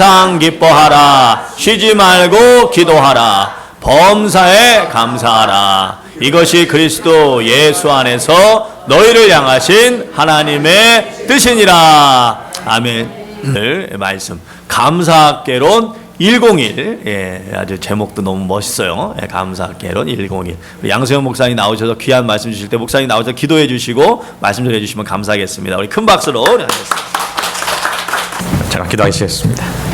항상 기뻐하라. 쉬지 말고 기도하라. 범사에 감사하라. 이것이 그리스도 예수 안에서 너희를 향하신 하나님의 뜻이니라. 아멘. 말씀 감사학개론 101. 예, 아주 제목도 너무 멋있어요. 예, 감사학개론 101. 우리 양세형 목사님 나오셔서 귀한 말씀 주실 때 목사님 나오셔서 기도해 주시고 말씀 전해 주시면 감사하겠습니다. 우리 큰 박수로 하겠습니다. 제가 기도하겠습니다.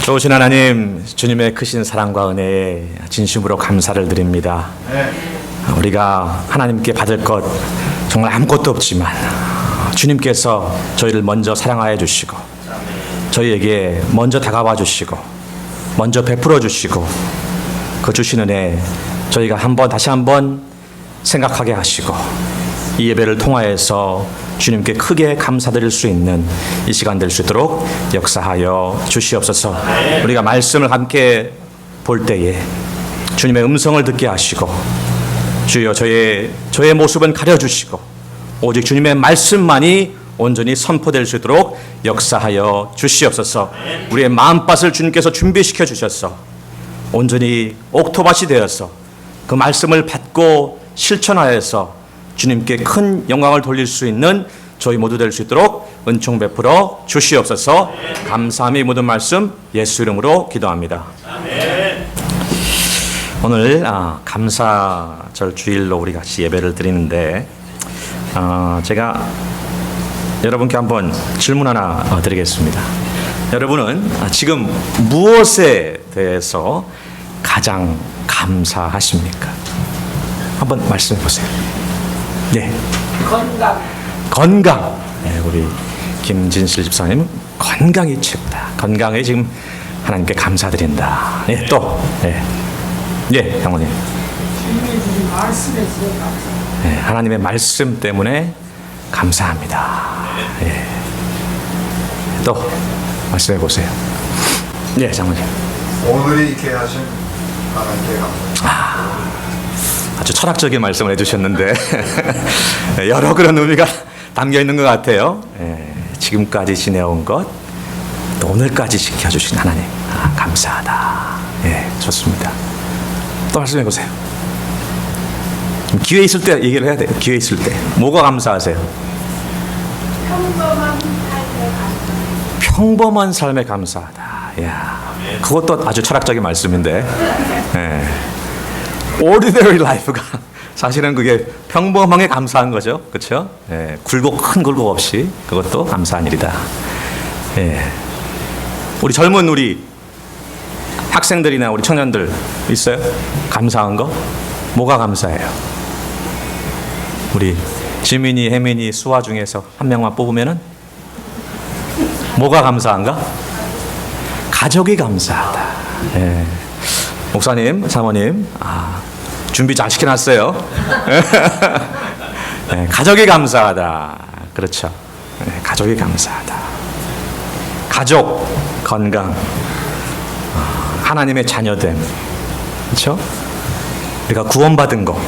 좋으신 하나님, 주님의 크신 사랑과 은혜에 진심으로 감사를 드립니다. 우리가 하나님께 받을 것 정말 아무것도 없지만 주님께서 저희를 먼저 사랑하여 주시고 저희에게 먼저 다가와 주시고 먼저 베풀어 주시고 그 주신 은혜 저희가 다시 한번 생각하게 하시고 이 예배를 통하여서 주님께 크게 감사드릴 수 있는 이 시간 될 수 있도록 역사하여 주시옵소서. 우리가 말씀을 함께 볼 때에 주님의 음성을 듣게 하시고 주여 저의 모습은 가려주시고 오직 주님의 말씀만이 온전히 선포될 수 있도록 역사하여 주시옵소서. 우리의 마음밭을 주님께서 준비시켜 주셔서 온전히 옥토밭이 되어서 그 말씀을 받고 실천하여서 주님께 큰 영광을 돌릴 수 있는 저희 모두 될 수 있도록 은총 베풀어 주시옵소서. 감사함이 묻은 말씀 예수 이름으로 기도합니다. 아멘. 오늘 감사절 주일로 우리 같이 예배를 드리는데 제가 여러분께 한번 질문 하나 드리겠습니다. 여러분은 지금 무엇에 대해서 가장 감사하십니까? 한번 말씀해 보세요. 네. 건강. 네, 우리 김진실 집사님 건강이 최고다. 건강에 지금 하나님께 감사드린다. 네, 또. 네. 네, 장모님. 네, 하나님의 말씀 때문에 감사합니다. 네. 또 말씀해 보세요. 네, 장모님. 오늘이 있게 하신 하나님께 감사합니다. 아주 철학적인 말씀을 해주셨는데 여러 그런 의미가 담겨 있는 것 같아요. 지금까지 지내온 것, 또 오늘까지 지켜주신 하나님 감사하다. 좋습니다. 또 말씀해 보세요. 기회 있을 때 얘기를 해야 돼요. 기회 있을 때 뭐가 감사하세요? 평범한 삶에 감사하다. 야, 그것도 아주 철학적인 말씀인데. ordinary life가 사실은 그게 평범하게 감사한 거죠, 그렇죠? 큰 굴곡 없이 그것도 감사한 일이다. 우리 젊은 우리 학생들이나 우리 청년들 있어요? 감사한 거? 뭐가 감사해요? 우리 지민이, 혜민이, 수아 중에서 한 명만 뽑으면은 뭐가 감사한가? 가족이 감사하다. 목사님, 사모님, 준비 잘 시켜놨어요. 가족이 감사하다. 그렇죠. 가족이 감사하다. 가족, 건강, 하나님의 자녀됨, 그렇죠? 우리가 구원받은 거,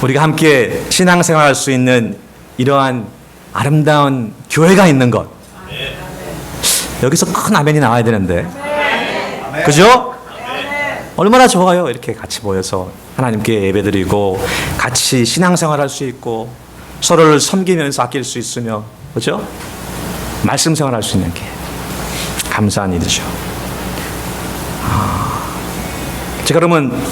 우리가 함께 신앙생활할 수 있는 이러한 아름다운 교회가 있는 것. 여기서 큰 아멘이 나와야 되는데, 그죠? 얼마나 좋아요. 이렇게 같이 모여서 하나님께 예배드리고 같이 신앙생활할 수 있고 서로를 섬기면서 아낄 수 있으며, 그렇죠? 말씀 생활할 수 있는 게 감사한 일이죠. 제가 그러면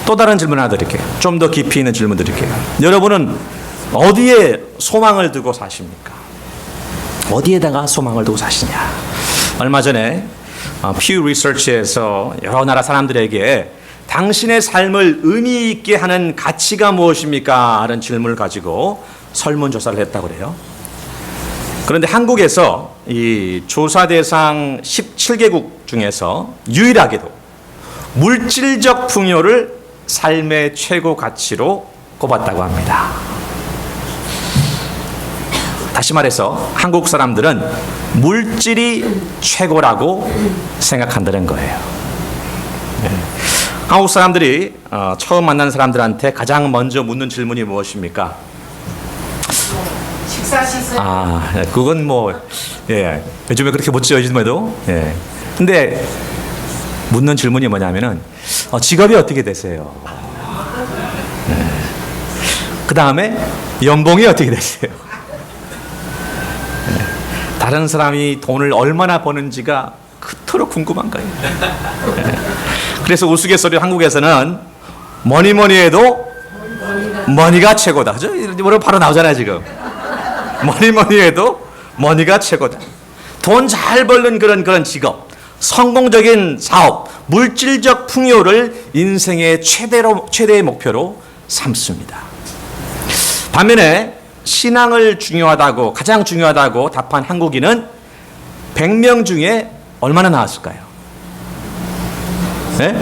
또 다른 질문 하나 드릴게요. 좀 더 깊이 있는 질문 드릴게요. 여러분은 어디에 소망을 두고 사십니까? 어디에다가 소망을 두고 사시냐? 얼마 전에 퓨 리서치에서 여러 나라 사람들에게 당신의 삶을 의미 있게 하는 가치가 무엇입니까? 하는 질문을 가지고 설문조사를 했다고 그래요. 그런데 한국에서 이 조사 대상 17개국 중에서 유일하게도 물질적 풍요를 삶의 최고 가치로 꼽았다고 합니다. 다시 말해서 한국 사람들은 물질이 최고라고 생각한다는 거예요. 한국 사람들이 처음 만난 사람들한테 가장 먼저 묻는 질문이 무엇입니까? 아, 그건 뭐, 예. 요즘에 그렇게 못 지어지더라도, 예. 근데 묻는 질문이 뭐냐면은, 직업이 어떻게 되세요? 그 다음에 연봉이 어떻게 되세요? 다른 사람이 돈을 얼마나 버는지가 그토록 궁금한 거예요. 그래서 우스갯소리 한국에서는 뭐니 해도 머니가 최고다. 그죠? 이런 바로 나오잖아요, 지금. 뭐니 해도 머니가 최고다. 돈 잘 벌는 그런 직업, 성공적인 사업, 물질적 풍요를 인생의 최대의 목표로 삼습니다. 반면에 신앙을 가장 중요하다고 답한 한국인은 100명 중에 얼마나 나왔을까요? 네?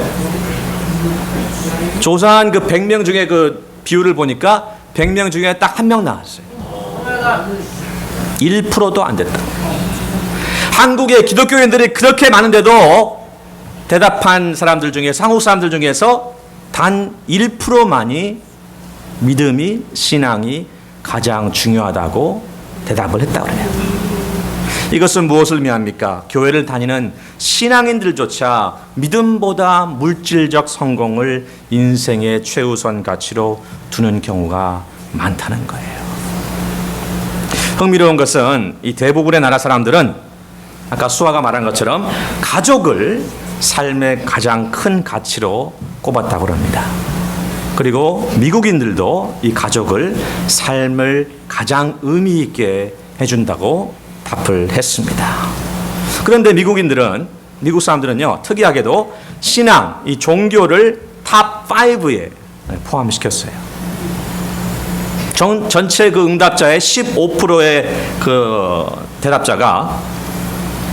조사한 그 100명 중에 그 비율을 보니까 100명 중에 딱 한 명 나왔어요. 1%도 안 됐다. 한국의 기독교인들이 그렇게 많은데도 대답한 사람들 중에서, 한국 사람들 중에서 단 1%만이 믿음이, 신앙이 가장 중요하다고 대답을 했다고 그래요. 이것은 무엇을 의미합니까? 교회를 다니는 신앙인들조차 믿음보다 물질적 성공을 인생의 최우선 가치로 두는 경우가 많다는 거예요. 흥미로운 것은 이 대부분의 나라 사람들은 아까 수아가 말한 것처럼 가족을 삶의 가장 큰 가치로 꼽았다고 합니다. 그리고 미국인들도 이 가족을 삶을 가장 의미 있게 해준다고 답을 했습니다. 그런데 미국 사람들은요, 특이하게도 신앙, 이 종교를 탑 5에 포함시켰어요. 전체 그 응답자의 15%의 그 대답자가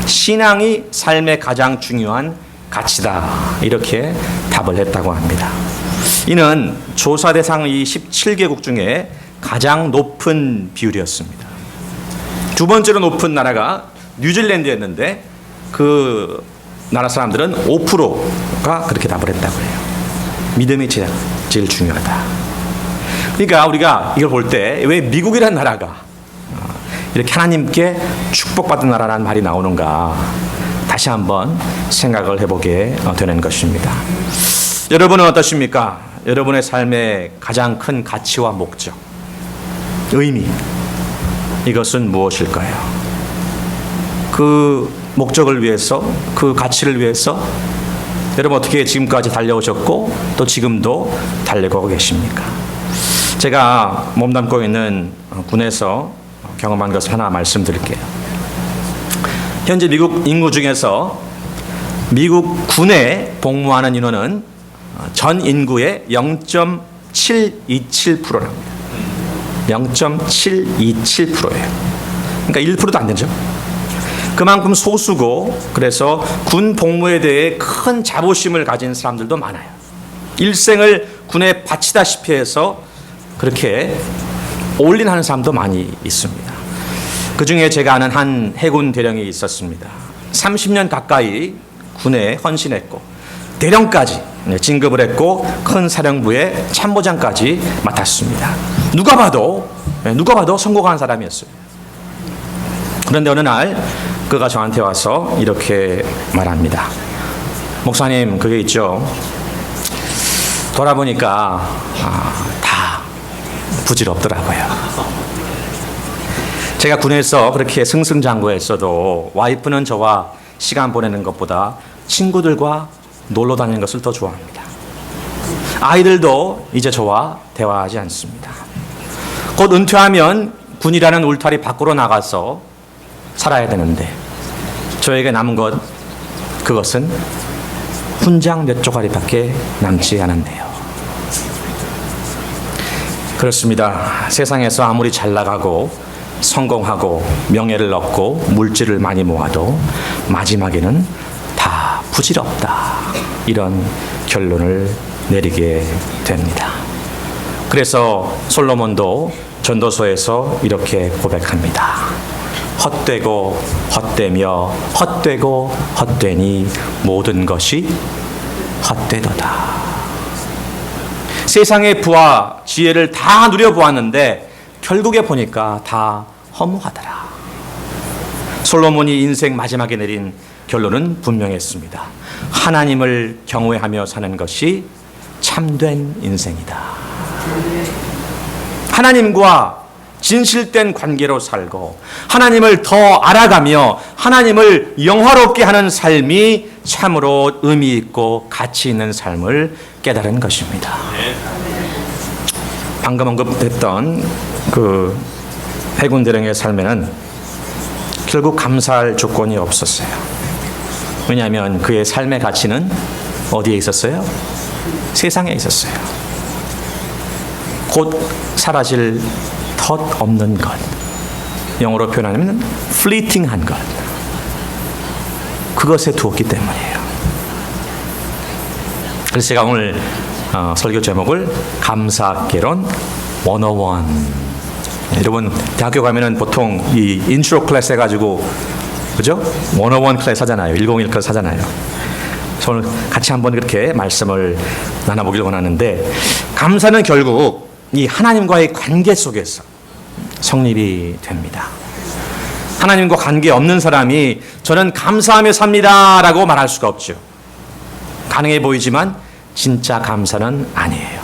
신앙이 삶의 가장 중요한 가치다, 이렇게 답을 했다고 합니다. 이는 조사 대상 이 17개국 중에 가장 높은 비율이었습니다. 두 번째로 높은 나라가 뉴질랜드였는데 그 나라 사람들은 5%가 그렇게 답을 했다고 해요. 믿음이 제일 중요하다. 그러니까 우리가 이걸 볼 때 왜 미국이라는 나라가 이렇게 하나님께 축복받은 나라라는 말이 나오는가, 다시 한번 생각을 해보게 되는 것입니다. 여러분은 어떠십니까? 여러분의 삶의 가장 큰 가치와 목적, 의미, 이것은 무엇일까요? 그 목적을 위해서, 그 가치를 위해서 여러분 어떻게 지금까지 달려오셨고 또 지금도 달려가고 계십니까? 제가 몸담고 있는 군에서 경험한 것을 하나 말씀드릴게요. 현재 미국 인구 중에서 미국 군에 복무하는 인원은 전 인구의 0.727%랍니다. 0.727%예요. 그러니까 1%도 안 되죠. 그만큼 소수고, 그래서 군 복무에 대해 큰 자부심을 가진 사람들도 많아요. 일생을 군에 바치다시피 해서 그렇게 올인하는 사람도 많이 있습니다. 그 중에 제가 아는 한 해군 대령이 있었습니다. 30년 가까이 군에 헌신했고 대령까지 진급을 했고 큰 사령부의 참모장까지 맡았습니다. 누가 봐도 성공한 사람이었어요. 그런데 어느 날 그가 저한테 와서 이렇게 말합니다. 목사님, 그게 있죠, 돌아보니까 다 부질없더라고요. 제가 군에서 그렇게 승승장구했어도 와이프는 저와 시간 보내는 것보다 친구들과 놀러 다니는 것을 더 좋아합니다. 아이들도 이제 저와 대화하지 않습니다. 곧 은퇴하면 군이라는 울타리 밖으로 나가서 살아야 되는데 저에게 남은 그것은 훈장 몇 조가리밖에 남지 않았네요. 그렇습니다. 세상에서 아무리 잘 나가고 성공하고 명예를 얻고 물질을 많이 모아도 마지막에는 다 부질없다, 이런 결론을 내리게 됩니다. 그래서 솔로몬도 전도서에서 이렇게 고백합니다. 헛되고 헛되며 헛되고 헛되니 모든 것이 헛되도다. 세상의 부와 지혜를 다 누려보았는데 결국에 보니까 다 허무하더라. 솔로몬이 인생 마지막에 내린 결론은 분명했습니다. 하나님을 경외하며 사는 것이 참된 인생이다. 하나님과 진실된 관계로 살고 하나님을 더 알아가며 하나님을 영화롭게 하는 삶이 참으로 의미 있고 가치 있는 삶을 깨달은 것입니다. 방금 언급했던 그 해군 대령의 삶에는 결국 감사할 조건이 없었어요. 왜냐하면 그의 삶의 가치는 어디에 있었어요? 세상에 있었어요. 곧 사라질 덧 없는 것, 영어로 표현하면 fleeting한 것, 그것에 두었기 때문이에요. 그래서 제가 오늘 설교 제목을 감사개론 101. 여러분 대학교 가면은 보통 이 인트로 클래스 해가지고 그죠? 101 클래스 하잖아요. 101 클래스 하잖아요. 저는 같이 한번 그렇게 말씀을 나눠보길 원하는데, 감사는 결국 이 하나님과의 관계 속에서 성립이 됩니다. 하나님과 관계 없는 사람이 저는 감사하며 삽니다 라고 말할 수가 없죠. 가능해 보이지만 진짜 감사는 아니에요.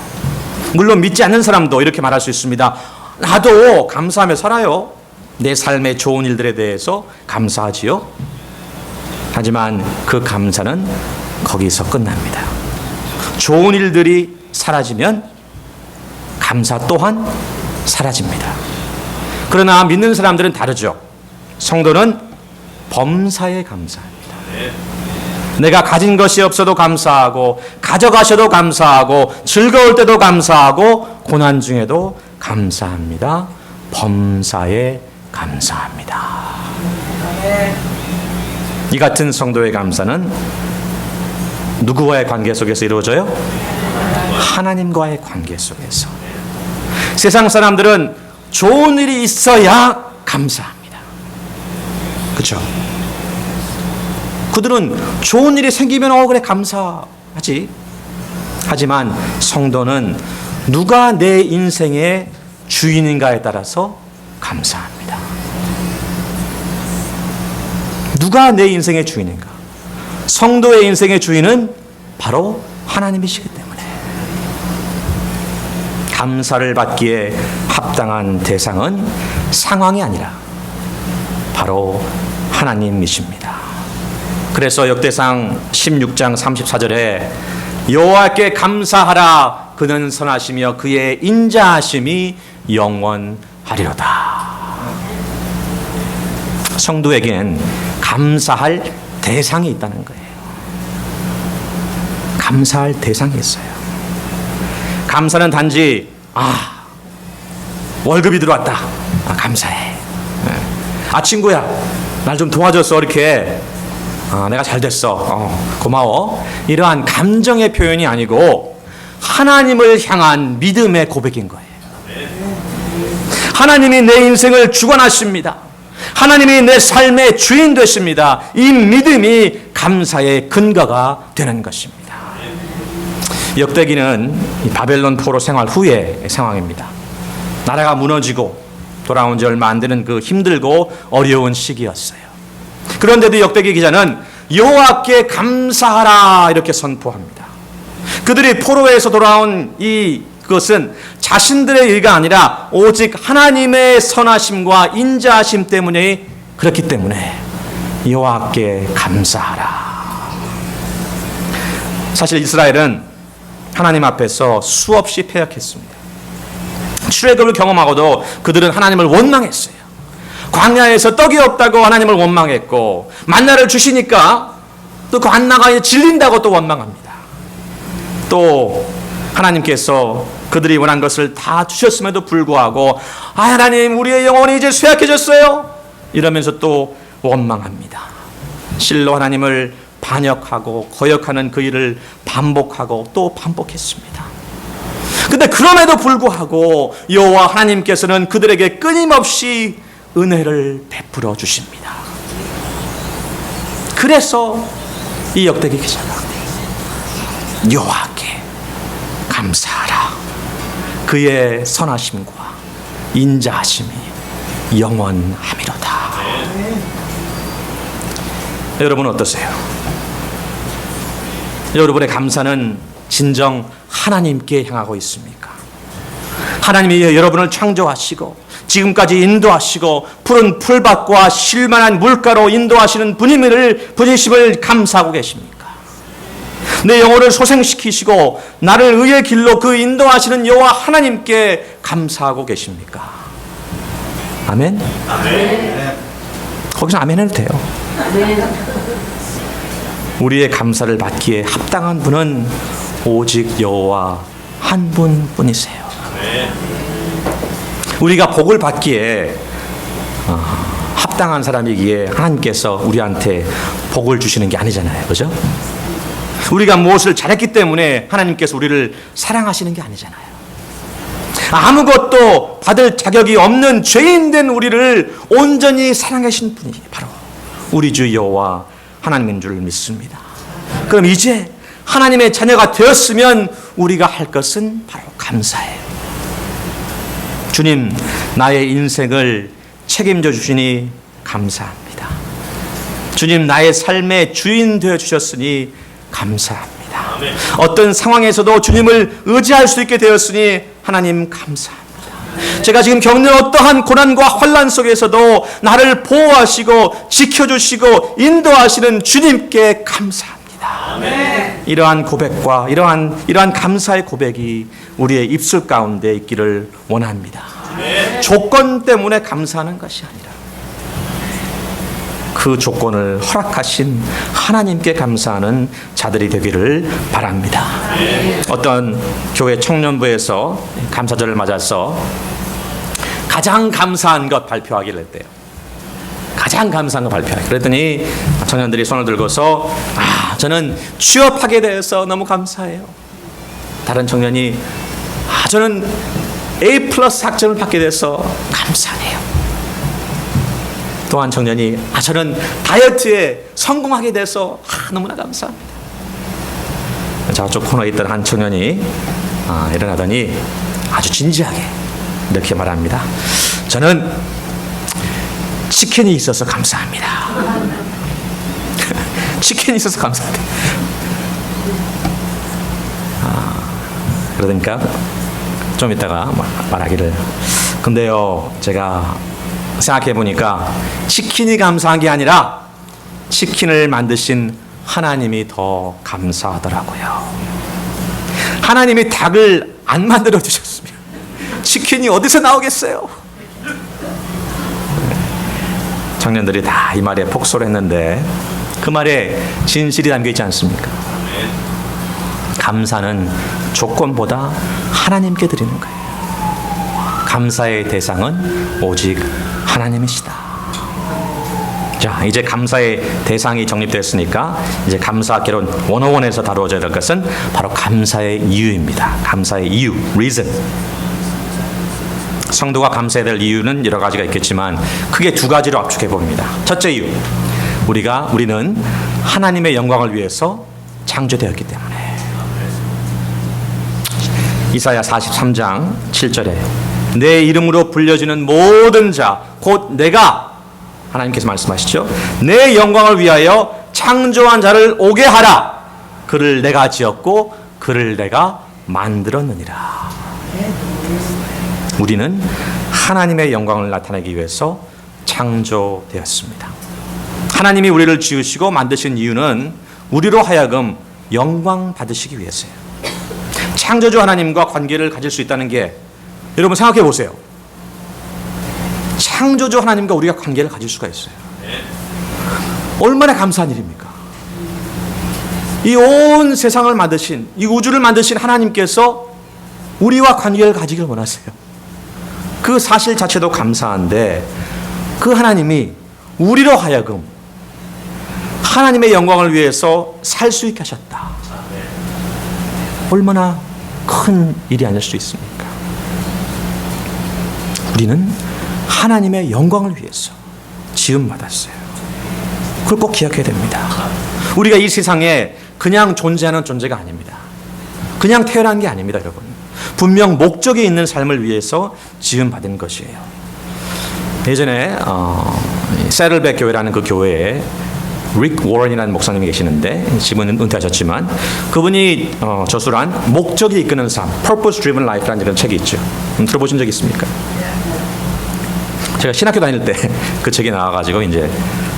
물론 믿지 않는 사람도 이렇게 말할 수 있습니다. 나도 감사하며 살아요. 내 삶의 좋은 일들에 대해서 감사하지요. 하지만 그 감사는 거기서 끝납니다. 좋은 일들이 사라지면 감사 또한 사라집니다. 그러나 믿는 사람들은 다르죠. 성도는 범사에 감사합니다. 내가 가진 것이 없어도 감사하고, 가져가셔도 감사하고, 즐거울 때도 감사하고, 고난 중에도 감사합니다. 범사에 감사합니다. 이 같은 성도의 감사는 누구와의 관계 속에서 이루어져요? 하나님과의 관계 속에서. 세상 사람들은 좋은 일이 있어야 감사합니다. 그렇죠? 그들은 좋은 일이 생기면 그래 감사하지. 하지만 성도는 누가 내 인생의 주인인가에 따라서 감사합니다. 누가 내 인생의 주인인가? 성도의 인생의 주인은 바로 하나님이시기 때문에 감사를 받기에 합당한 대상은 상황이 아니라 바로 하나님이십니다. 그래서 역대상 16장 34절에 여호와께 감사하라, 그는 선하시며 그의 인자하심이 영원하리로다. 성도에게는 감사할 대상이 있다는 거예요. 감사할 대상이 있어요. 감사는 단지 월급이 들어왔다, 감사해. 친구야 날 좀 도와줬어, 이렇게 내가 잘 됐어, 고마워. 이러한 감정의 표현이 아니고 하나님을 향한 믿음의 고백인 거예요. 하나님이 내 인생을 주관하십니다. 하나님이 내 삶의 주인 되십니다. 이 믿음이 감사의 근거가 되는 것입니다. 역대기는 바벨론 포로 생활 후의 상황입니다. 나라가 무너지고 돌아온 지 얼마 안 되는 그 힘들고 어려운 시기였어요. 그런데도 역대기 기자는 여호와께 감사하라 이렇게 선포합니다. 그들이 포로에서 돌아온 그것은 자신들의 일가 아니라 오직 하나님의 선하심과 인자하심 때문에 그렇기 때문에 여호와께 감사하라. 사실 이스라엘은 하나님 앞에서 수없이 패역했습니다. 출애굽을 경험하고도 그들은 하나님을 원망했어요. 광야에서 떡이 없다고 하나님을 원망했고, 만나를 주시니까 또 그 만나가 질린다고 또 원망합니다. 또 하나님께서 그들이 원한 것을 다 주셨음에도 불구하고 하나님 우리의 영혼이 이제 쇠약해졌어요 이러면서 또 원망합니다. 실로 하나님을 반역하고 거역하는 그 일을 반복하고 또 반복했습니다. 근데 그럼에도 불구하고 여호와 하나님께서는 그들에게 끊임없이 은혜를 베풀어 주십니다. 그래서 이 역대기 기자가 여호와께 감사하라, 그의 선하심과 인자하심이 영원하미로다. 여러분 어떠세요? 여러분의 감사는 진정 하나님께 향하고 있습니까? 하나님이 여러분을 창조하시고 지금까지 인도하시고 푸른 풀밭과 쉴만한 물가로 인도하시는 분이심을 감사하고 계십니까? 내 영혼을 소생시키시고 나를 의의 길로 그 인도하시는 여호와 하나님께 감사하고 계십니까? 아멘? 아멘. 거기서 아멘 해도 돼요. 우리의 감사를 받기에 합당한 분은 오직 여호와 한 분뿐이세요. 우리가 복을 받기에 합당한 사람이기에 하나님께서 우리한테 복을 주시는 게 아니잖아요. 그죠? 우리가 무엇을 잘했기 때문에 하나님께서 우리를 사랑하시는 게 아니잖아요. 아무것도 받을 자격이 없는 죄인된 우리를 온전히 사랑하신 분이 바로 우리 주 여호와 하나님인 줄 믿습니다. 그럼 이제 하나님의 자녀가 되었으면 우리가 할 것은 바로 감사해요. 주님, 나의 인생을 책임져 주시니 감사합니다. 주님, 나의 삶의 주인 되어 주셨으니 감사합니다. 어떤 상황에서도 주님을 의지할 수 있게 되었으니 하나님 감사합니다. 제가 지금 겪는 어떠한 고난과 환난 속에서도 나를 보호하시고 지켜주시고 인도하시는 주님께 감사합니다. 아멘. 이러한 고백과 이러한 감사의 고백이 우리의 입술 가운데 있기를 원합니다. 아멘. 조건 때문에 감사하는 것이 아니라 그 조건을 허락하신 하나님께 감사하는 자들이 되기를 바랍니다. 어떤 교회 청년부에서 감사절을 맞아서 가장 감사한 것 발표하기를 했대요. 가장 감사한 것 발표하기. 그랬더니 청년들이 손을 들고서 저는 취업하게 돼서 너무 감사해요. 다른 청년이 저는 A+ 학점을 받게 돼서 감사해요. 또 한 청년이 저는 다이어트에 성공하게 돼서 너무나 감사합니다. 저쪽 코너에 있던 한 청년이 일어나더니 아주 진지하게 이렇게 말합니다. 저는 치킨이 있어서 감사합니다. 치킨이 있어서 감사합니다. 그러니까 좀 이따가 말하기를 근데요 제가 생각해 보니까 치킨이 감사한 게 아니라 치킨을 만드신 하나님이 더 감사하더라고요. 하나님이 닭을 안 만들어 주셨으면 치킨이 어디서 나오겠어요? 청년들이 다 이 말에 폭소를 했는데 그 말에 진실이 담겨 있지 않습니까? 감사는 조건보다 하나님께 드리는 거예요. 감사의 대상은 오직 하나님이시다. 자, 이제 감사의 대상이 정립됐으니까 이제 감사 개론 101에서 다루어져야 될 것은 바로 감사의 이유입니다. 감사의 이유, reason. 성도가 감사해야 될 이유는 여러 가지가 있겠지만 크게 두 가지로 압축해 봅니다. 첫째 이유, 우리는 하나님의 영광을 위해서 창조되었기 때문에. 이사야 43장 7절에 내 이름으로 불려지는 모든 자, 곧 내가 하나님께서 말씀하시죠. 내 영광을 위하여 창조한 자를 오게 하라. 그를 내가 지었고 그를 내가 만들었느니라. 우리는 하나님의 영광을 나타내기 위해서 창조되었습니다. 하나님이 우리를 지으시고 만드신 이유는 우리로 하여금 영광 받으시기 위해서예요. 창조주 하나님과 관계를 가질 수 있다는 게 여러분 생각해 보세요. 창조주 하나님과 우리가 관계를 가질 수가 있어요. 얼마나 감사한 일입니까? 이 온 세상을 만드신, 이 우주를 만드신 하나님께서 우리와 관계를 가지길 원하세요. 그 사실 자체도 감사한데 그 하나님이 우리로 하여금 하나님의 영광을 위해서 살 수 있게 하셨다. 얼마나 큰 일이 아닐 수 있습니까? 우리는 하나님의 영광을 위해서 지음받았어요. 그걸 꼭 기억해야 됩니다. 우리가 이 세상에 그냥 존재하는 존재가 아닙니다. 그냥 태어난 게 아닙니다, 여러분. 분명 목적이 있는 삶을 위해서 지음받은 것이에요. 예전에 세틀백 교회라는 그 교회에 릭 워런이라는 목사님이 계시는데 지금은 은퇴하셨지만 그분이 저술한 목적이 이끄는 삶, Purpose Driven Life라는 이런 책이 있죠. 들어보신 적 있습니까? 제가 신학교 다닐 때 그 책이 나와가지고 이제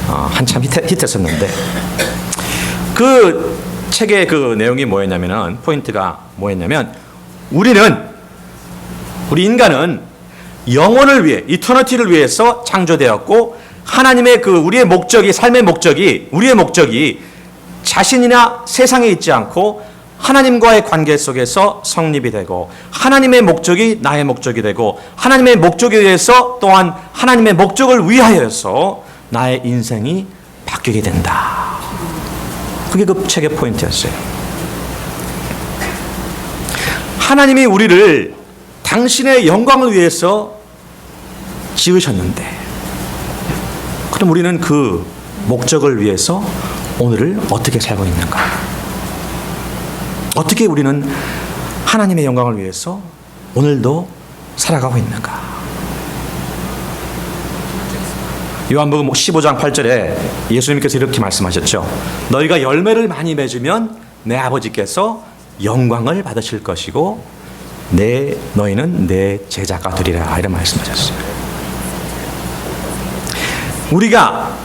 한참 히트했었는데 그 책의 그 내용이 뭐였냐면은 포인트가 뭐였냐면 우리 인간은 영혼을 위해 이터니티를 위해서 창조되었고 하나님의 그 우리의 목적이 삶의 목적이 우리의 목적이 자신이나 세상에 있지 않고 하나님과의 관계 속에서 성립이 되고 하나님의 목적이 나의 목적이 되고 하나님의 목적에 의해서 또한 하나님의 목적을 위하여서 나의 인생이 바뀌게 된다. 그게 그 책의 포인트였어요. 하나님이 우리를 당신의 영광을 위해서 지으셨는데 그럼 우리는 그 목적을 위해서 오늘을 어떻게 살고 있는가? 어떻게 우리는 하나님의 영광을 위해서 오늘도 살아가고 있는가? 요한복음 15장 8절에 예수님께서 이렇게 말씀하셨죠. 너희가 열매를 많이 맺으면 내 아버지께서 영광을 받으실 것이고 너희는 내 제자가 되리라 이런 말씀하셨어요. 우리가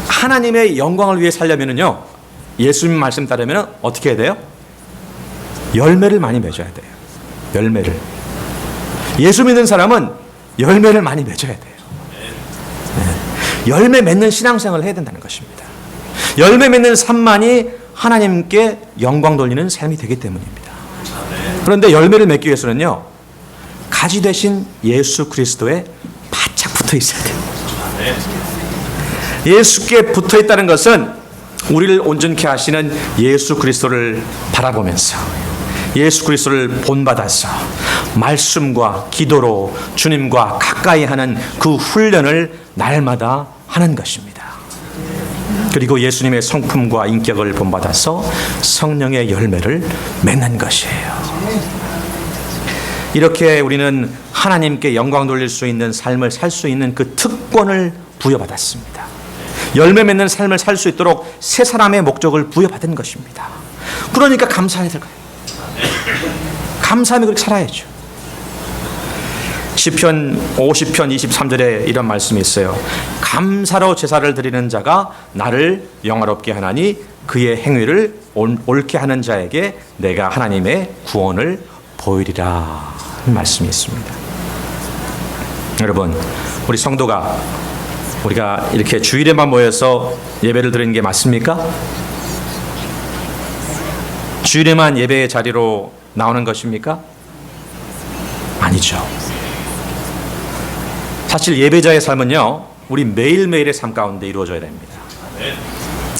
하나님의 영광을 위해 살려면요 예수님 말씀 따르면 어떻게 해야 돼요? 열매를 많이 맺어야 돼요. 열매를. 예수 믿는 사람은 열매를 많이 맺어야 돼요. 열매 맺는 신앙생활을 해야 된다는 것입니다. 열매 맺는 삶만이 하나님께 영광 돌리는 삶이 되기 때문입니다. 그런데 열매를 맺기 위해서는요 가지 되신 예수 그리스도에 바짝 붙어 있어야 돼요. 예수께 붙어 있다는 것은 우리를 온전케 하시는 예수 그리스도를 바라보면서 예수 그리스도를 본받아서 말씀과 기도로 주님과 가까이 하는 그 훈련을 날마다 하는 것입니다. 그리고 예수님의 성품과 인격을 본받아서 성령의 열매를 맺는 것이에요. 이렇게 우리는 하나님께 영광 돌릴 수 있는 삶을 살 수 있는 그 특권을 부여받았습니다. 열매 맺는 삶을 살 수 있도록 새 사람의 목적을 부여받은 것입니다. 그러니까 감사해야 될 거예요. 감사하며 그렇게 살아야죠. 시편 50편 23절에 이런 말씀이 있어요. 감사로 제사를 드리는 자가 나를 영화롭게 하나니 그의 행위를 옳게 하는 자에게 내가 하나님의 구원을 보이리라 말씀이 있습니다. 여러분 우리 성도가 우리가 이렇게 주일에만 모여서 예배를 드리는 게 맞습니까? 주일에만 예배의 자리로 나오는 것입니까? 아니죠. 사실 예배자의 삶은요 우리 매일매일의 삶 가운데 이루어져야 됩니다.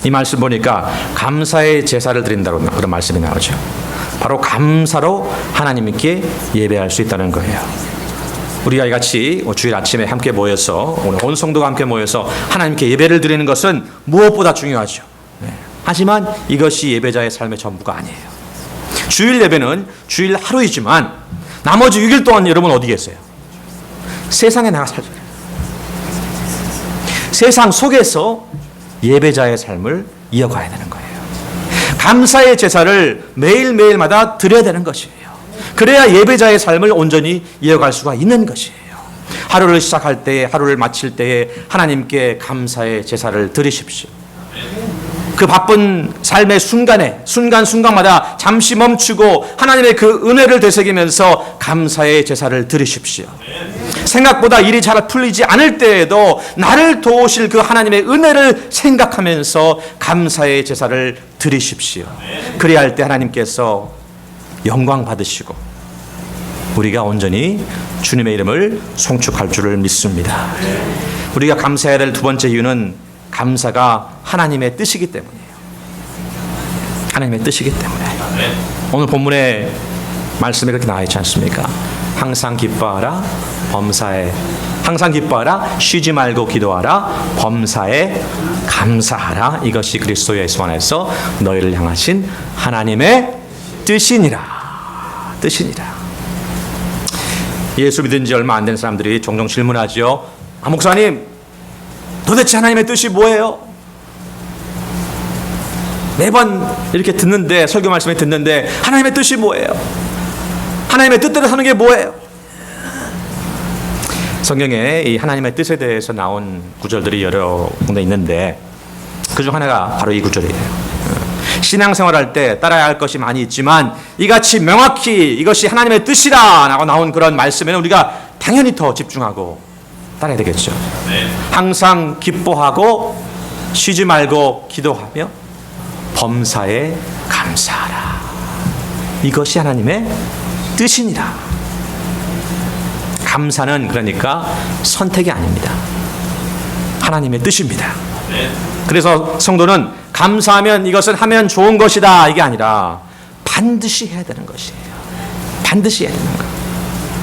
이 말씀 보니까 감사의 제사를 드린다고 그런 말씀이 나오죠. 바로 감사로 하나님께 예배할 수 있다는 거예요. 우리가 같이 주일 아침에 함께 모여서 오늘 온 성도가 함께 모여서 하나님께 예배를 드리는 것은 무엇보다 중요하죠. 하지만 이것이 예배자의 삶의 전부가 아니에요. 주일 예배는 주일 하루이지만 나머지 6일 동안 여러분 어디 계세요? 세상에 나가 살죠. 세상 속에서 예배자의 삶을 이어가야 되는 거예요. 감사의 제사를 매일매일마다 드려야 되는 것이에요. 그래야 예배자의 삶을 온전히 이어갈 수가 있는 것이에요. 하루를 시작할 때에 하루를 마칠 때에 하나님께 감사의 제사를 드리십시오. 그 바쁜 삶의 순간순간마다 잠시 멈추고 하나님의 그 은혜를 되새기면서 감사의 제사를 드리십시오. 생각보다 일이 잘 풀리지 않을 때에도 나를 도우실 그 하나님의 은혜를 생각하면서 감사의 제사를 드리십시오. 그래야 할 때 하나님께서 영광 받으시고 우리가 온전히 주님의 이름을 송축할 줄을 믿습니다. 우리가 감사해야 될 두 번째 이유는 감사가 하나님의 뜻이기 때문이에요. 하나님의 뜻이기 때문에. 오늘 본문에 말씀에 그렇게 나와 있지 않습니까? 항상 기뻐하라 범사에 항상 기뻐하라 쉬지 말고 기도하라 범사에 감사하라. 이것이 그리스도 예수 안에서 너희를 향하신 하나님의 뜻이니라. 예수 믿은 지 얼마 안 된 사람들이 종종 질문하죠. 목사님, 도대체 하나님의 뜻이 뭐예요? 매번 이렇게 듣는데, 설교 말씀을 듣는데 하나님의 뜻이 뭐예요? 하나님의 뜻대로 사는 게 뭐예요? 성경에 이 하나님의 뜻에 대해서 나온 구절들이 여러 군데 있는데 그중 하나가 바로 이 구절이에요. 신앙생활할 때 따라야 할 것이 많이 있지만 이같이 명확히 이것이 하나님의 뜻이다 라고 나온 그런 말씀에는 우리가 당연히 더 집중하고 따라야 되겠죠. 항상 기뻐하고 쉬지 말고 기도하며 범사에 감사하라. 이것이 하나님의 뜻이니라. 감사는 그러니까 선택이 아닙니다. 하나님의 뜻입니다. 그래서 성도는 감사하면 이것은 하면 좋은 것이다 이게 아니라 반드시 해야 되는 것이에요. 반드시 해야 되는 것.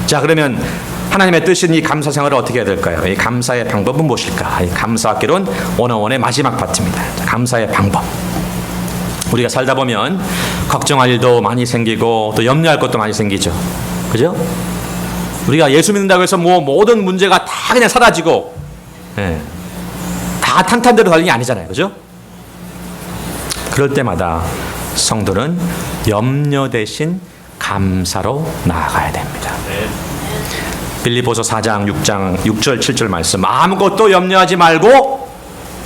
자, 그러면 하나님의 뜻인 이 감사 생활을 어떻게 해야 될까요? 이 감사의 방법은 무엇일까? 이 감사학개론 101의 마지막 파트입니다. 자, 감사의 방법. 우리가 살다 보면 걱정할 일도 많이 생기고 또 염려할 것도 많이 생기죠. 그죠? 우리가 예수 믿는다고 해서 뭐 모든 문제가 다 그냥 사라지고 다 탄탄대로 달리는 게 아니잖아요. 그죠? 그럴 때마다 성도는 염려 대신 감사로 나아가야 됩니다. 빌립보서 4장 6절 7절 말씀, 아무것도 염려하지 말고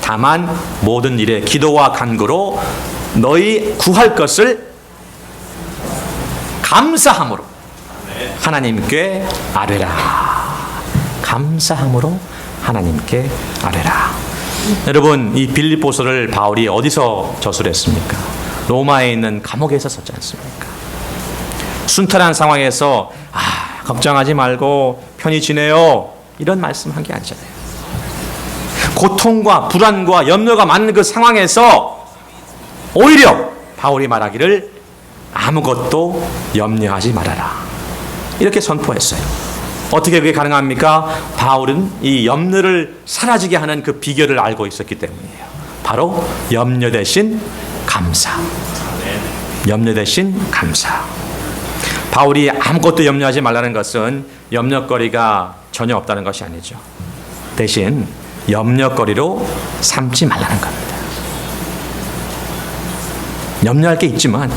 다만 모든 일에 기도와 간구로 너희 구할 것을 감사함으로 하나님께 아뢰라. 감사함으로 하나님께 아뢰라. 여러분, 이 빌립보서를 바울이 어디서 저술했습니까? 로마에 있는 감옥에서 썼지 않습니까? 순탄한 상황에서 걱정하지 말고 편히 지내요 이런 말씀한 게 아니잖아요. 고통과 불안과 염려가 많은 그 상황에서 오히려 바울이 말하기를 아무것도 염려하지 말아라 이렇게 선포했어요. 어떻게 그게 가능합니까? 바울은 이 염려를 사라지게 하는 그 비결을 알고 있었기 때문이에요. 바로 염려 대신 감사. 염려 대신 감사. 바울이 아무것도 염려하지 말라는 것은 염려거리가 전혀 없다는 것이 아니죠. 대신 염려거리로 삼지 말라는 겁니다. 염려할 게 있지만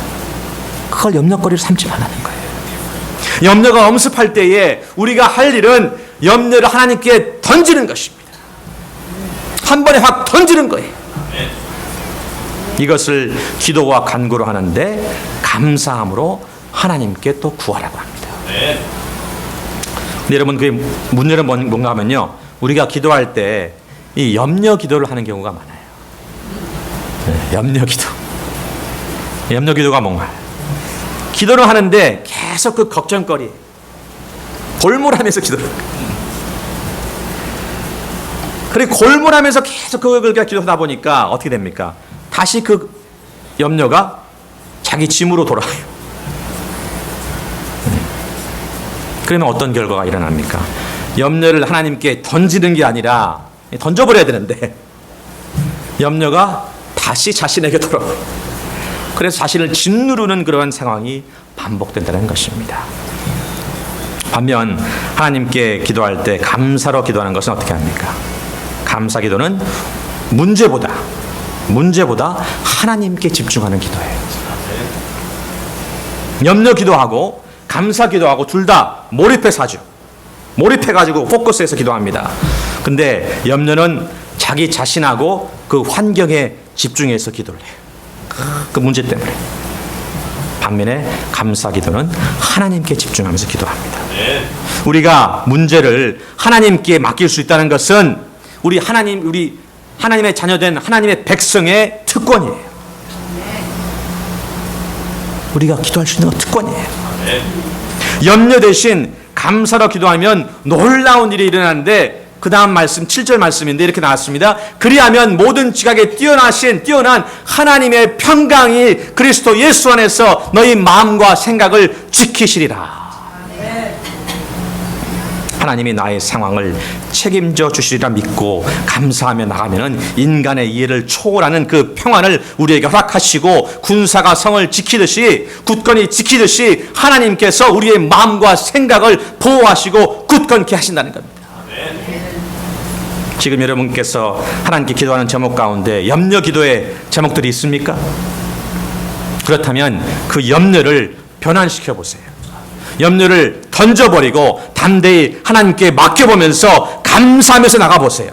그걸 염려거리로 삼지 말라는 거예요. 염려가 엄습할 때에 우리가 할 일은 염려를 하나님께 던지는 것입니다. 한 번에 확 던지는 거예요. 이것을 기도와 간구로 하는데 감사함으로 하나님께 또 구하라고 합니다. 근데 여러분, 그 문제는 뭔가 하면요, 우리가 기도할 때 이 염려 기도를 하는 경우가 많아요. 염려 기도. 염려 기도가 뭔가? 기도를 하는데 계속 그 걱정거리, 골몰하면서 기도를. 그리고 골몰하면서 계속 그걸 기도하다 보니까 어떻게 됩니까? 다시 그 염려가 자기 짐으로 돌아가요. 그러면 어떤 결과가 일어납니까? 염려를 하나님께 던지는 게 아니라 던져버려야 되는데 염려가 다시 자신에게 돌아와요. 그래서 자신을 짓누르는 그런 상황이 반복된다는 것입니다. 반면 하나님께 기도할 때 감사로 기도하는 것은 어떻게 합니까? 감사 기도는 문제보다 하나님께 집중하는 기도예요. 염려 기도하고 감사 기도하고 둘 다 몰입해서 하죠. 몰입해가지고 포커스해서 기도합니다. 근데 염려는 자기 자신하고 그 환경에 집중해서 기도를 해요. 그 문제 때문에. 반면에 감사 기도는 하나님께 집중하면서 기도합니다. 우리가 문제를 하나님께 맡길 수 있다는 것은 우리 하나님의 자녀된 하나님의 백성의 특권이에요. 우리가 기도할 수 있는 건 특권이에요. 염려 대신 감사로 기도하면 놀라운 일이 일어나는데 그 다음 말씀 7절 말씀인데 이렇게 나왔습니다. 그리하면 모든 지각에 뛰어난 하나님의 평강이 그리스도 예수 안에서 너희 마음과 생각을 지키시리라. 하나님이 나의 상황을 책임져 주시리라 믿고 감사하며 나가면은 인간의 이해를 초월하는 그 평안을 우리에게 허락하시고 군사가 성을 지키듯이 굳건히 지키듯이 하나님께서 우리의 마음과 생각을 보호하시고 굳건케 하신다는 겁니다. 지금 여러분께서 하나님께 기도하는 제목 가운데 염려 기도의 제목들이 있습니까? 그렇다면 그 염려를 변환시켜 보세요. 염려를 던져버리고 담대히 하나님께 맡겨보면서 감사하면서 나가보세요.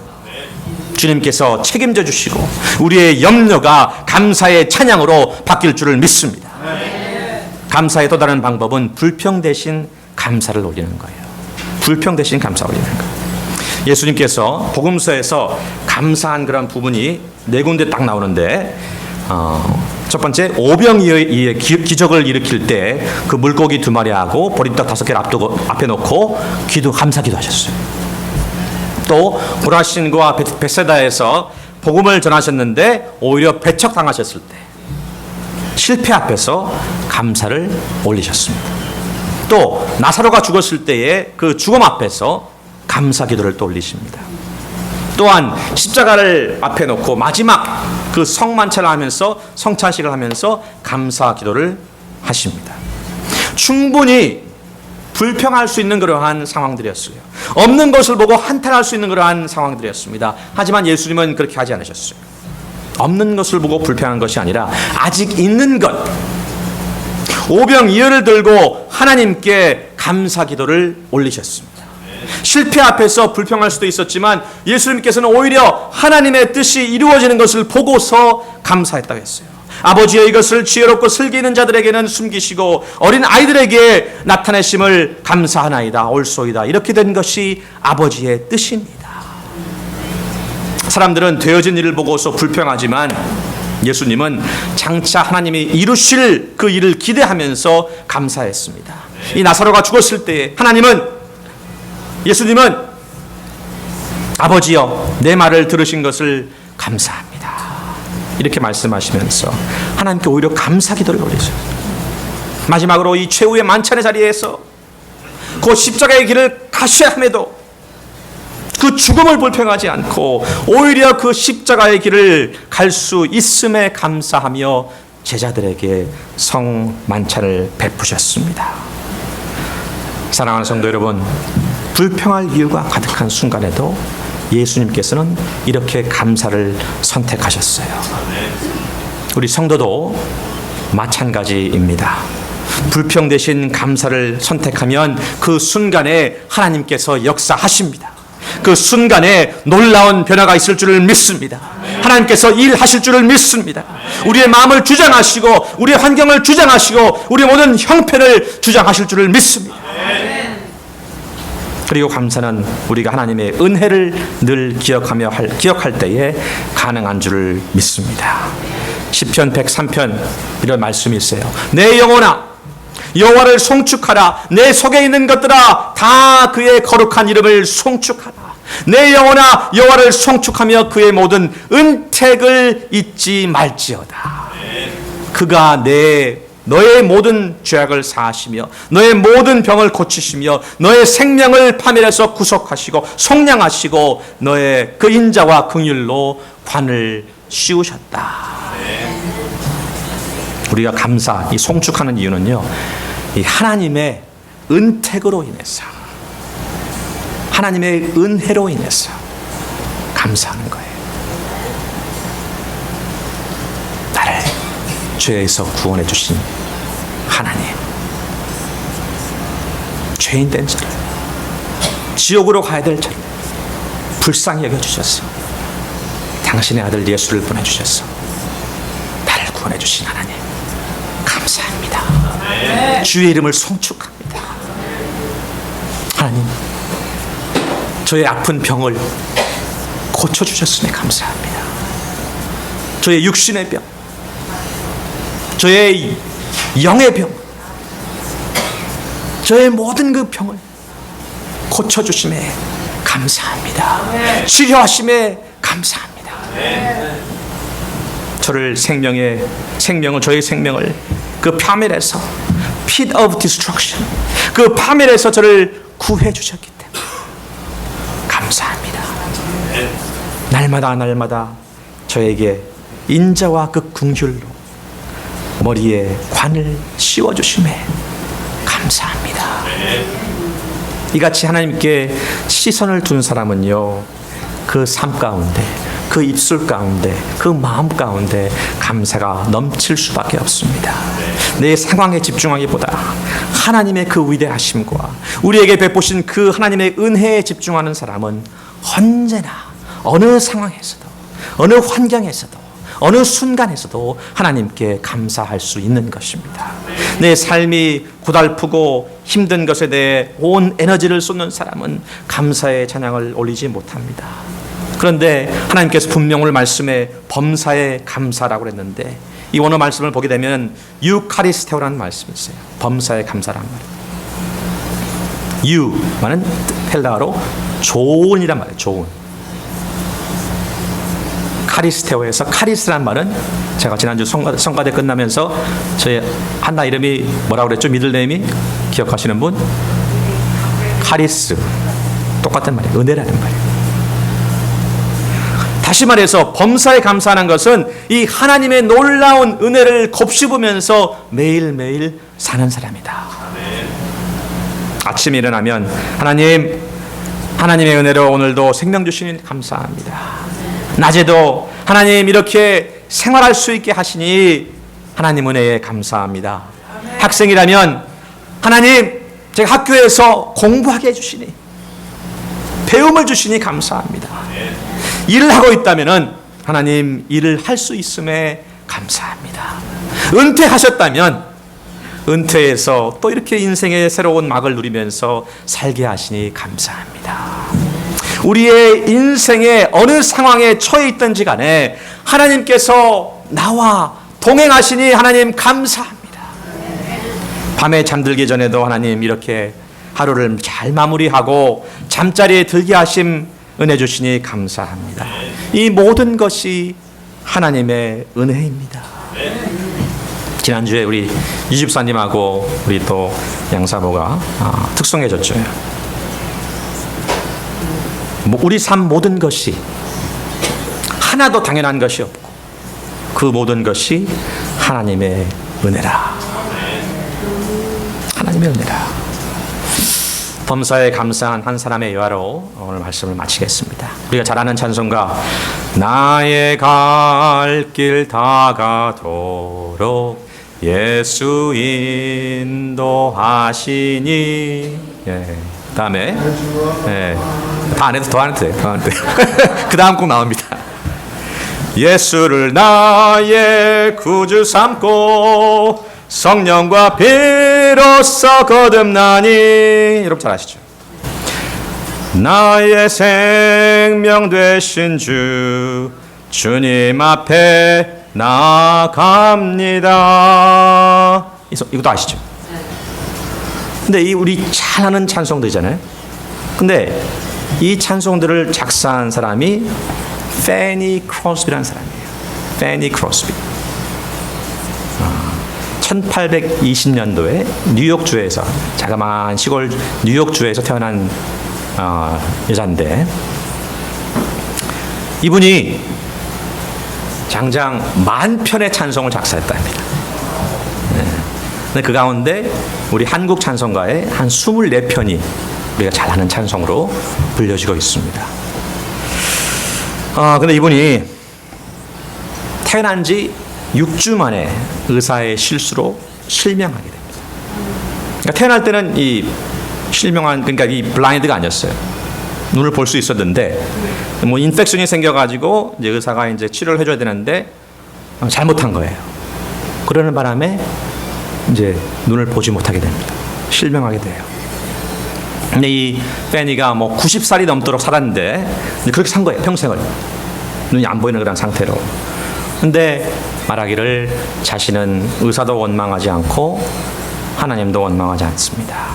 주님께서 책임져 주시고 우리의 염려가 감사의 찬양으로 바뀔 줄을 믿습니다. 감사의 또 다른 방법은 불평 대신 감사를 올리는 거예요. 불평 대신 감사 올리는 거예요. 예수님께서 복음서에서 감사한 그런 부분이 네 군데 딱 나오는데 첫 번째 오병이어의 기적을 일으킬 때 그 물고기 2마리하고 보리떡 5개를 앞에 놓고 감사 기도하셨어요. 또 고라신과 벳세다에서 복음을 전하셨는데 오히려 배척당하셨을 때 실패 앞에서 감사를 올리셨습니다. 또 나사로가 죽었을 때의 그 죽음 앞에서 감사 기도를 또 올리십니다. 또한 십자가를 앞에 놓고 마지막 그 성만찬을 하면서 성찬식을 하면서 감사 기도를 하십니다. 충분히 불평할 수 있는 그러한 상황들이었어요. 없는 것을 보고 한탄할 수 있는 그러한 상황들이었습니다. 하지만 예수님은 그렇게 하지 않으셨어요. 없는 것을 보고 불평한 것이 아니라 아직 있는 것, 오병이어를 들고 하나님께 감사 기도를 올리셨습니다. 실패 앞에서 불평할 수도 있었지만 예수님께서는 오히려 하나님의 뜻이 이루어지는 것을 보고서 감사했다고 했어요. 아버지여 이것을 지혜롭고 슬기 있는 자들에게는 숨기시고 어린 아이들에게 나타내심을 감사하나이다. 옳소이다. 이렇게 된 것이 아버지의 뜻입니다. 사람들은 되어진 일을 보고서 불평하지만 예수님은 장차 하나님이 이루실 그 일을 기대하면서 감사했습니다. 이 나사로가 죽었을 때 예수님은 아버지여 내 말을 들으신 것을 감사합니다. 이렇게 말씀하시면서 하나님께 오히려 감사 기도를 올리셨어요. 마지막으로 이 최후의 만찬의 자리에서 그 십자가의 길을 가셔야 함에도 그 죽음을 불평하지 않고 오히려 그 십자가의 길을 갈 수 있음에 감사하며 제자들에게 성만찬을 베푸셨습니다. 사랑하는 성도 여러분, 불평할 이유가 가득한 순간에도 예수님께서는 이렇게 감사를 선택하셨어요. 우리 성도도 마찬가지입니다. 불평 대신 감사를 선택하면 그 순간에 하나님께서 역사하십니다. 그 순간에 놀라운 변화가 있을 줄을 믿습니다. 하나님께서 일하실 줄을 믿습니다. 우리의 마음을 주장하시고 우리의 환경을 주장하시고 우리의 모든 형편을 주장하실 줄을 믿습니다. 그리고 감사는 우리가 하나님의 은혜를 늘 기억할 때에 가능한 줄을 믿습니다. 시편 103편 이런 말씀이 있어요. 내 영혼아 여호와를 송축하라. 내 속에 있는 것들아 다 그의 거룩한 이름을 송축하라. 내 영혼아 여호와를 송축하며 그의 모든 은택을 잊지 말지어다. 그가 너의 모든 죄악을 사하시며 너의 모든 병을 고치시며 너의 생명을 파멸해서 구속하시고 속량하시고 너의 그 인자와 긍휼로 관을 씌우셨다. 우리가 감사, 이 송축하는 이유는요, 이 하나님의 은택으로 인해서, 하나님의 은혜로 인해서 감사하는 거예요. 나를 죄에서 구원해 주신 하나님, 죄인 된 자를, 지옥으로 가야 될 자를 불쌍히 여겨주셔서 당신의 아들 예수를 보내주셔서 나를 구원해 주신 하나님 감사합니다. 주의 이름을 송축합니다. 하나님, 저의 아픈 병을 고쳐주셨음에 감사합니다. 저의 육신의 병, 저의 영의 병, 저의 모든 그 병을 고쳐주심에 감사합니다. 치료하심에 감사합니다. 저를 저의 생명을 그 파멸에서, pit of destruction, 그 파멸에서 저를 구해 주셨기 때문에 감사합니다. 날마다 저에게 인자와 그 긍휼로 머리에 관을 씌워주심에 감사합니다. 이같이 하나님께 시선을 둔 사람은요, 그 삶 가운데, 그 입술 가운데, 그 마음 가운데 감사가 넘칠 수밖에 없습니다. 내 상황에 집중하기보다 하나님의 그 위대하심과 우리에게 베푸신 그 하나님의 은혜에 집중하는 사람은 언제나 어느 상황에서도, 어느 환경에서도, 어느 순간에서도 하나님께 감사할 수 있는 것입니다. 내 삶이 고달프고 힘든 것에 대해 온 에너지를 쏟는 사람은 감사의 찬양을 올리지 못합니다. 그런데 하나님께서 분명 오늘 말씀에 범사에 감사라고 그랬는데 이 원어 말씀을 보게 되면 유카리스테오라는 말씀이 있어요. 범사에 감사라는 말이에요. 유는 헬라어로 좋은이란 말이에요. 좋은. 카리스테오에서 카리스라는 말은 제가 지난주 성가대 끝나면서 저희 한나 이름이 뭐라고 그랬죠? 미들네임이 기억하시는 분? 카리스. 똑같은 말이에요. 은혜라는 말이에요. 다시 말해서 범사에 감사하는 것은 이 하나님의 놀라운 은혜를 곱씹으면서 매일매일 사는 사람이다. 아침에 일어나면 하나님의 은혜로 오늘도 생명 주시니 감사합니다. 낮에도 하나님 이렇게 생활할 수 있게 하시니 하나님 은혜에 감사합니다. 학생이라면 하나님 제가 학교에서 공부하게 해주시니 배움을 주시니 감사합니다. 일을 하고 있다면 하나님 일을 할 수 있음에 감사합니다. 은퇴하셨다면 은퇴해서 또 이렇게 인생의 새로운 막을 누리면서 살게 하시니 감사합니다. 우리의 인생의 어느 상황에 처해 있든지 간에 하나님께서 나와 동행하시니 하나님 감사합니다. 밤에 잠들기 전에도 하나님 이렇게 하루를 잘 마무리하고 잠자리에 들게 하심 은혜 주시니 감사합니다. 이 모든 것이 하나님의 은혜입니다. 지난주에 우리 이집사님하고 우리 또 양사모가 특송해줬죠. 우리 삶 모든 것이 하나도 당연한 것이 없고 그 모든 것이 하나님의 은혜라. 하나님의 은혜라. 범사에 감사한 한 사람의 예화로 오늘 말씀을 마치겠습니다. 우리가 잘 아는 찬송가 나의 갈 길 다가도록 예수 인도하시니. 다음에 다 안 해도 더 안 해도 돼요. 그 다음 곡 나옵니다. 예수를 나의 구주 삼고 성령과 비로소 거듭나니. 여러분 잘 아시죠? 나의 생명 되신 주님 앞에 나아갑니다. 이것도 아시죠? 근데 우리 잘 아는 찬송들이잖아요. 근데 이 찬송들을 작사한 사람이 페니 크로스비라는 사람이에요. 페니 크로스비. 1820년도에 뉴욕주에서 자그마한 시골 뉴욕주에서 태어난 여자인데 이분이 장장 10,000편의 찬송을 작사했다 합니다. 근데 그 가운데 우리 한국 찬송가의 한 24편이 우리가 잘 아는 찬송으로 불려지고 있습니다. 근데 이분이 태어난 지 6주 만에 의사의 실수로 실명하게 됩니다. 그러니까 태어날 때는 이 그러니까 이 블라인드가 아니었어요. 눈을 볼 수 있었는데 뭐 인펙션이 생겨가지고 이제 의사가 이제 치료를 해줘야 되는데 잘못한 거예요. 그러는 바람에 이제 눈을 보지 못하게 됩니다. 실명하게 돼요. 근데 이 페니가 뭐 90살이 넘도록 살았는데 그렇게 산 거예요. 평생을 눈이 안 보이는 그런 상태로. 근데 말하기를 자신은 의사도 원망하지 않고 하나님도 원망하지 않습니다.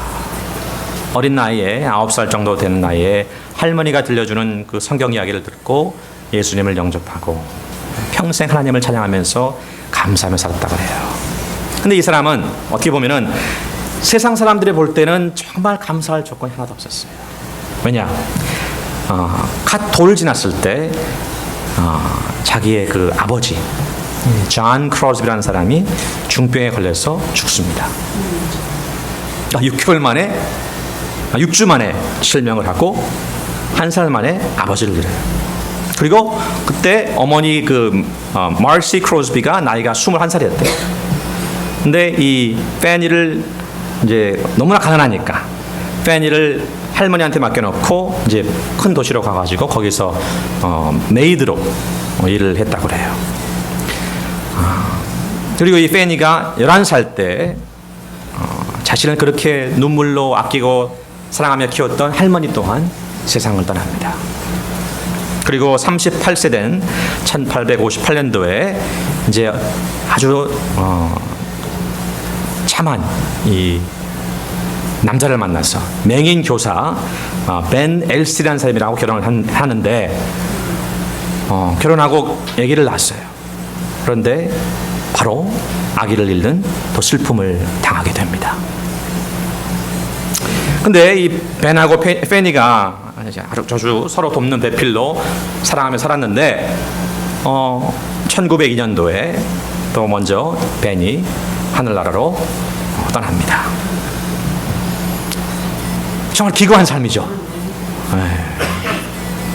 어린 나이에 9살 정도 되는 나이에 할머니가 들려주는 그 성경 이야기를 듣고 예수님을 영접하고 평생 하나님을 찬양하면서 감사하며 살았다고 해요. 근데 이 사람은 어떻게 보면은 세상 사람들이 볼 때는 정말 감사할 조건이 하나도 없었어요. 왜냐? 갓 돌을 지났을 때 자기의 그 아버지 존 크로스비라는 사람이 중병에 걸려서 죽습니다. 6개월 만에 6주 만에 실명을 하고 1살 만에 아버지를 잃어요. 그리고 그때 어머니 마시 크로스비가 나이가 21살이었대요. 근데 이 페니를 이제 너무나 가난하니까 페니를 할머니한테 맡겨놓고 이제 큰 도시로 가가지고 거기서 메이드로 일을 했다고 그래요. 그리고 이 페니가 11살 때 자신을 그렇게 눈물로 아끼고 사랑하며 키웠던 할머니 또한 세상을 떠납니다. 그리고 38세 된 1858년도에 이제 아주 참한 이 남자를 만나서 맹인 교사 벤 엘스라는 사람이라고 결혼을 하는데 결혼하고 아기를 낳았어요. 그런데 바로 아기를 잃는 또 슬픔을 당하게 됩니다. 근데 이 벤하고 페니가 아주 서로 돕는 배필로 사랑하며 살았는데 1902년도에 또 먼저 벤이 하늘나라로 떠납니다. 정말 기구한 삶이죠.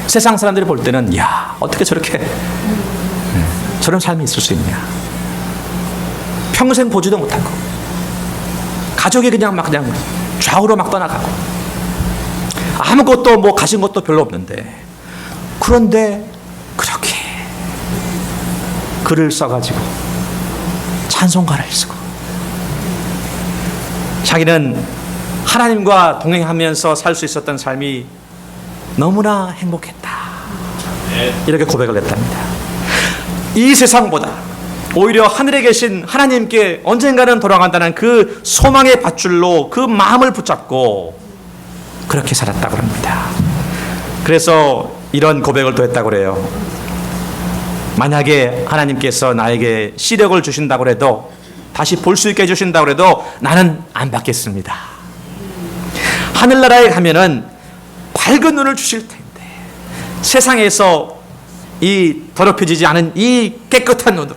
세상 사람들이 볼 때는 야, 어떻게 저렇게 저런 삶이 있을 수 있냐. 평생 보지도 못하고 가족이 그냥 좌우로 막 떠나가고 아무것도 뭐 가진 것도 별로 없는데, 그런데 그렇게 글을 써가지고 찬송가를 쓰고 자기는 하나님과 동행하면서 살 수 있었던 삶이 너무나 행복했다, 이렇게 고백을 했답니다. 이 세상보다 오히려 하늘에 계신 하나님께 언젠가는 돌아간다는 그 소망의 밧줄로 그 마음을 붙잡고 그렇게 살았다고 합니다. 그래서 이런 고백을 또 했다고 그래요. 만약에 하나님께서 나에게 시력을 주신다고 해도, 다시 볼 수 있게 해주신다고 해도 나는 안 받겠습니다. 하늘나라에 가면은 밝은 눈을 주실 텐데 세상에서 이 더럽혀지지 않은 이 깨끗한 눈으로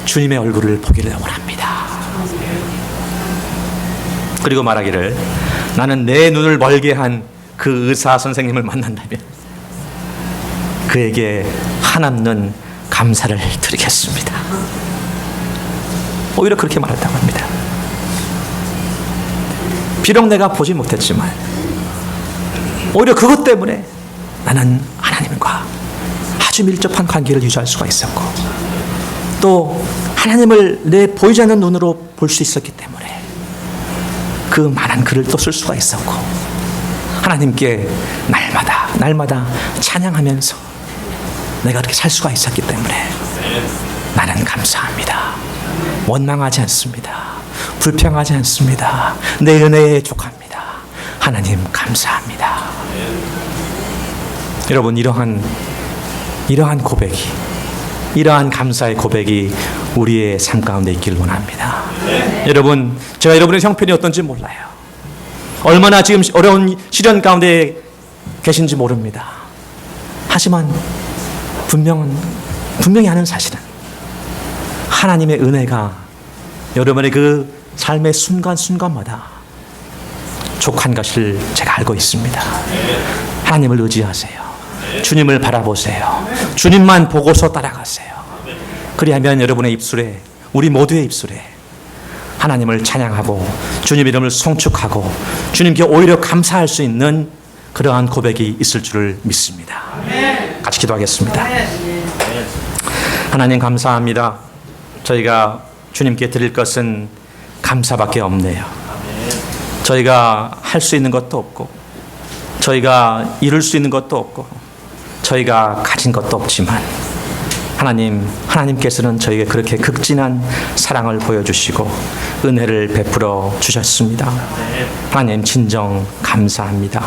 주님의 얼굴을 보기를 원합니다. 그리고 말하기를, 나는 내 눈을 멀게 한 그 의사 선생님을 만난다면 그에게 한없는 감사를 드리겠습니다. 오히려 그렇게 말했다고 합니다. 비록 내가 보지 못했지만 오히려 그것 때문에 나는 하나님과 아주 밀접한 관계를 유지할 수가 있었고, 또 하나님을 내 보이지 않는 눈으로 볼 수 있었기 때문에 그 많은 글을 또 쓸 수가 있었고, 하나님께 날마다 찬양하면서 내가 그렇게 살 수가 있었기 때문에 나는 감사합니다. 원망하지 않습니다. 불평하지 않습니다. 내 은혜에 족합니다. 하나님 감사합니다. 여러분, 이러한 고백이, 이러한 감사의 고백이 우리의 삶 가운데 있기를 원합니다. 여러분, 제가 여러분의 형편이 어떤지 몰라요. 얼마나 지금 어려운 시련 가운데 계신지 모릅니다. 하지만 분명히 아는 사실은 하나님의 은혜가 여러분의 그 삶의 순간순간마다 족한 것을 제가 알고 있습니다. 하나님을 의지하세요. 주님을 바라보세요. 주님만 보고서 따라가세요. 그리하면 여러분의 입술에, 우리 모두의 입술에 하나님을 찬양하고 주님 이름을 송축하고 주님께 오히려 감사할 수 있는 그러한 고백이 있을 줄을 믿습니다. 같이 기도하겠습니다. 하나님 감사합니다. 저희가 주님께 드릴 것은 감사밖에 없네요. 저희가 할 수 있는 것도 없고, 저희가 이룰 수 있는 것도 없고, 저희가 가진 것도 없지만 하나님께서는 저에게 그렇게 극진한 사랑을 보여주시고 은혜를 베풀어 주셨습니다. 하나님 진정 감사합니다.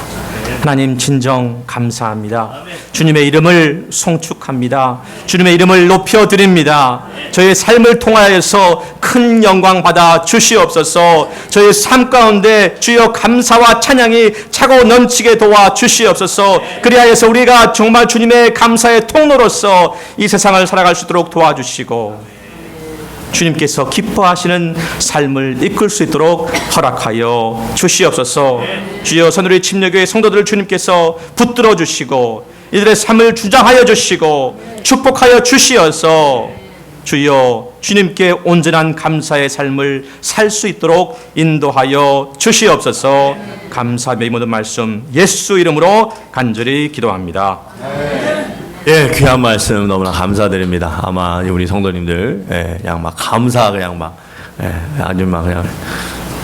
하나님 진정 감사합니다. 주님의 이름을 송축합니다. 주님의 이름을 높여드립니다. 저의 삶을 통하여서 큰 영광 받아 주시옵소서. 저의 삶 가운데 주여 감사와 찬양이 차고 넘치게 도와 주시옵소서. 그리하여서 우리가 정말 주님의 감사의 통로로서 이 세상을 살아갈 수 있도록 도와주시고, 주님께서 기뻐하시는 삶을 이끌 수 있도록 허락하여 주시옵소서. 주여, 선우리 침례교회 성도들을 주님께서 붙들어 주시고 이들의 삶을 주장하여 주시고 축복하여 주시어서 주여, 주님께 온전한 감사의 삶을 살 수 있도록 인도하여 주시옵소서. 감사의 모든 말씀 예수 이름으로 간절히 기도합니다. 예, 귀한 말씀 너무나 감사드립니다. 아마 우리 성도님들, 예, 그냥 막 감사, 그냥 막, 예, 아주 막 그냥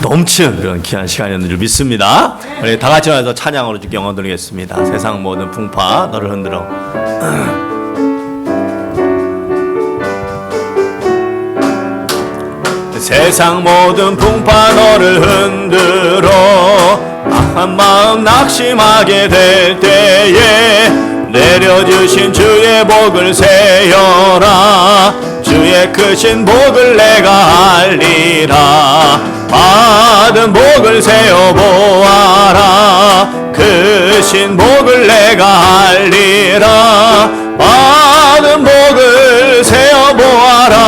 넘치는 그런 귀한 시간이었는 줄 믿습니다. 우리 다 같이 와서 찬양으로 주께 영광 드리겠습니다. 세상 모든 풍파 너를 흔들어. 세상 모든 풍파 너를 흔들어 한 마음 낙심하게 될 때에 내려주신 주의 복을 세어라. 주의 크신 복을 내가 알리라. 받은 복을 세어보아라. 크신 복을 내가 알리라. 받은 복을 세어보아라.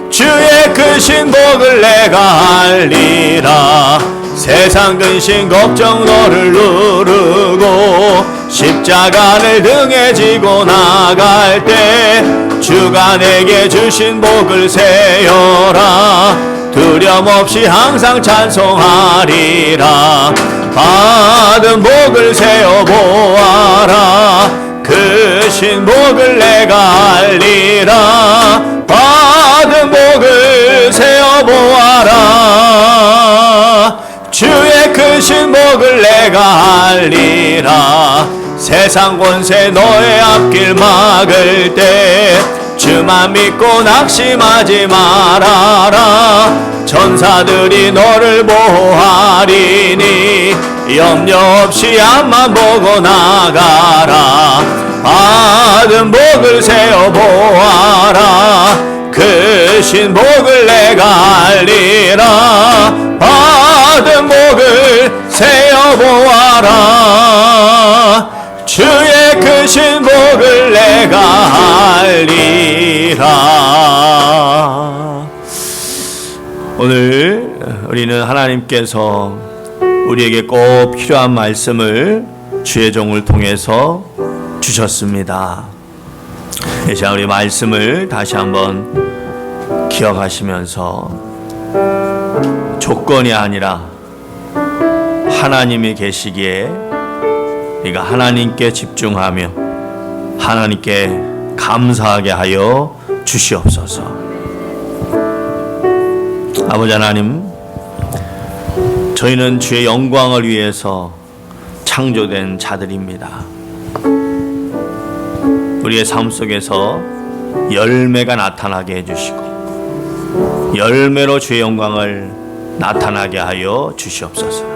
주의 크신 복을 내가 알리라. 세상 근심 걱정 너를 누르고 십자가를 등에 지고 나갈 때 주가 내게 주신 복을 세어라. 두려움 없이 항상 찬송하리라. 받은 복을 세어보아라. 크신 복을 내가 알리라. 받은 복을 세어보아라. 주의 크신 복을 내가 알리라. 세상 권세 너의 앞길 막을 때 주만 믿고 낙심하지 말아라. 천사들이 너를 보호하리니 염려 없이 앞만 보고 나가라. 받은 복을 세어보아라. 크신 복을 내가 알리라. 받은 복을 세어보아라. 주의 크신 복을 내가 알리라. 오늘 우리는 하나님께서 우리에게 꼭 필요한 말씀을 주의 종을 통해서 주셨습니다. 이 시간 우리 말씀을 다시 한번 기억하시면서 조건이 아니라 하나님이 계시기에 우리가 하나님께 집중하며 하나님께 감사하게 하여 주시옵소서. 아버지 하나님, 저희는 주의 영광을 위해서 창조된 자들입니다. 우리의 삶 속에서 열매가 나타나게 해주시고 열매로 주의 영광을 나타나게 하여 주시옵소서.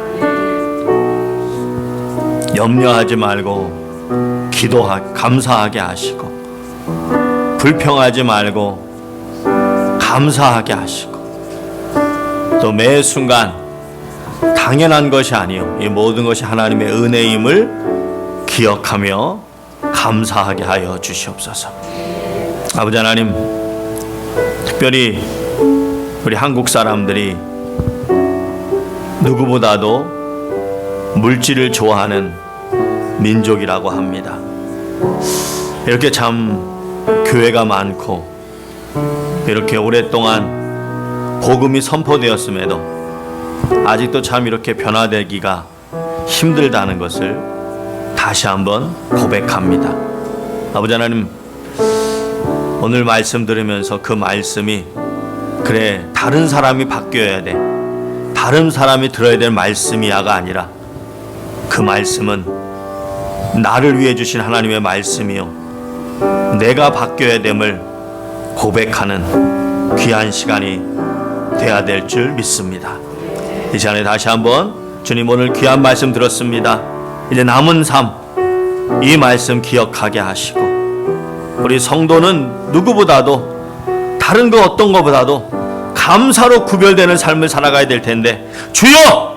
염려하지 말고 감사하게 하시고 불평하지 말고 감사하게 하시고 또 매 순간 당연한 것이 아니요 이 모든 것이 하나님의 은혜임을 기억하며 감사하게 하여 주시옵소서. 아버지 하나님, 특별히 우리 한국 사람들이 누구보다도 물질을 좋아하는 민족이라고 합니다. 이렇게 참 교회가 많고 이렇게 오랫동안 복음이 선포되었음에도 아직도 참 이렇게 변화되기가 힘들다는 것을 다시 한번 고백합니다. 아버지 하나님, 오늘 말씀 들으면서 그 말씀이 그래 다른 사람이 바뀌어야 돼, 다른 사람이 들어야 될 말씀이야가 아니라 그 말씀은 나를 위해 주신 하나님의 말씀이요 내가 바뀌어야 됨을 고백하는 귀한 시간이 돼야 될 줄 믿습니다. 이 시간에 다시 한번 주님 오늘 귀한 말씀 들었습니다. 이제 남은 삶 이 말씀 기억하게 하시고 우리 성도는 누구보다도 다른 거 어떤 것보다도 감사로 구별되는 삶을 살아가야 될 텐데 주여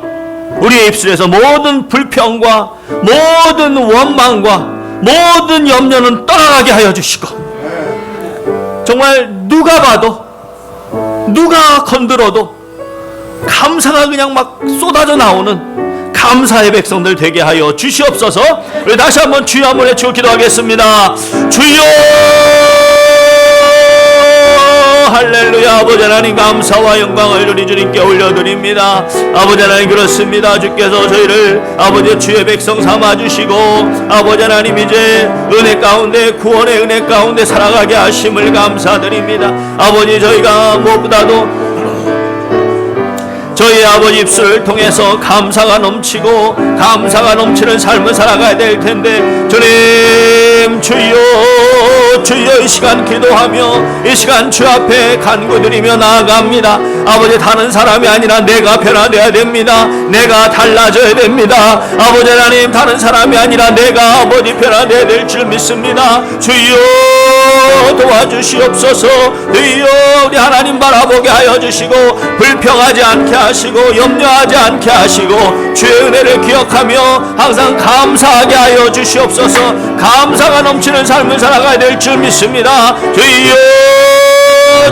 우리의 입술에서 모든 불평과 모든 원망과 모든 염려는 떠나가게 하여 주시고 정말 누가 봐도 누가 건드려도 감사가 그냥 막 쏟아져 나오는 감사의 백성들 되게 하여 주시옵소서. 우리 다시 한번 주여 한번 외치고 기도하겠습니다. 주여 할렐루야. 아버지 하나님 감사와 영광을 우리 주님께 올려드립니다. 아버지 하나님 그렇습니다. 주께서 저희를 아버지 주의 백성 삼아주시고 아버지 하나님 이제 은혜 가운데 구원의 은혜 가운데 살아가게 하심을 감사드립니다. 아버지 저희가 무엇보다도 저희 아버지 입술을 통해서 감사가 넘치고 감사가 넘치는 삶을 살아가야 될 텐데 주님 주여 주여 이 시간 기도하며 이 시간 주 앞에 간구드리며 나아갑니다. 아버지 다른 사람이 아니라 내가 변화되어야 됩니다. 내가 달라져야 됩니다. 아버지 하나님 다른 사람이 아니라 내가 아버지 변화되어야 될 줄 믿습니다. 주여 도와주시옵소서. 주여 우리 하나님 바라보게 하여 주시고 불평하지 않게 하시고 염려하지 않게 하시고 주의 은혜를 기억하며 항상 감사하게 하여 주시옵소서. 감사가 넘치는 삶을 살아가야 될 줄 믿습니다. 주여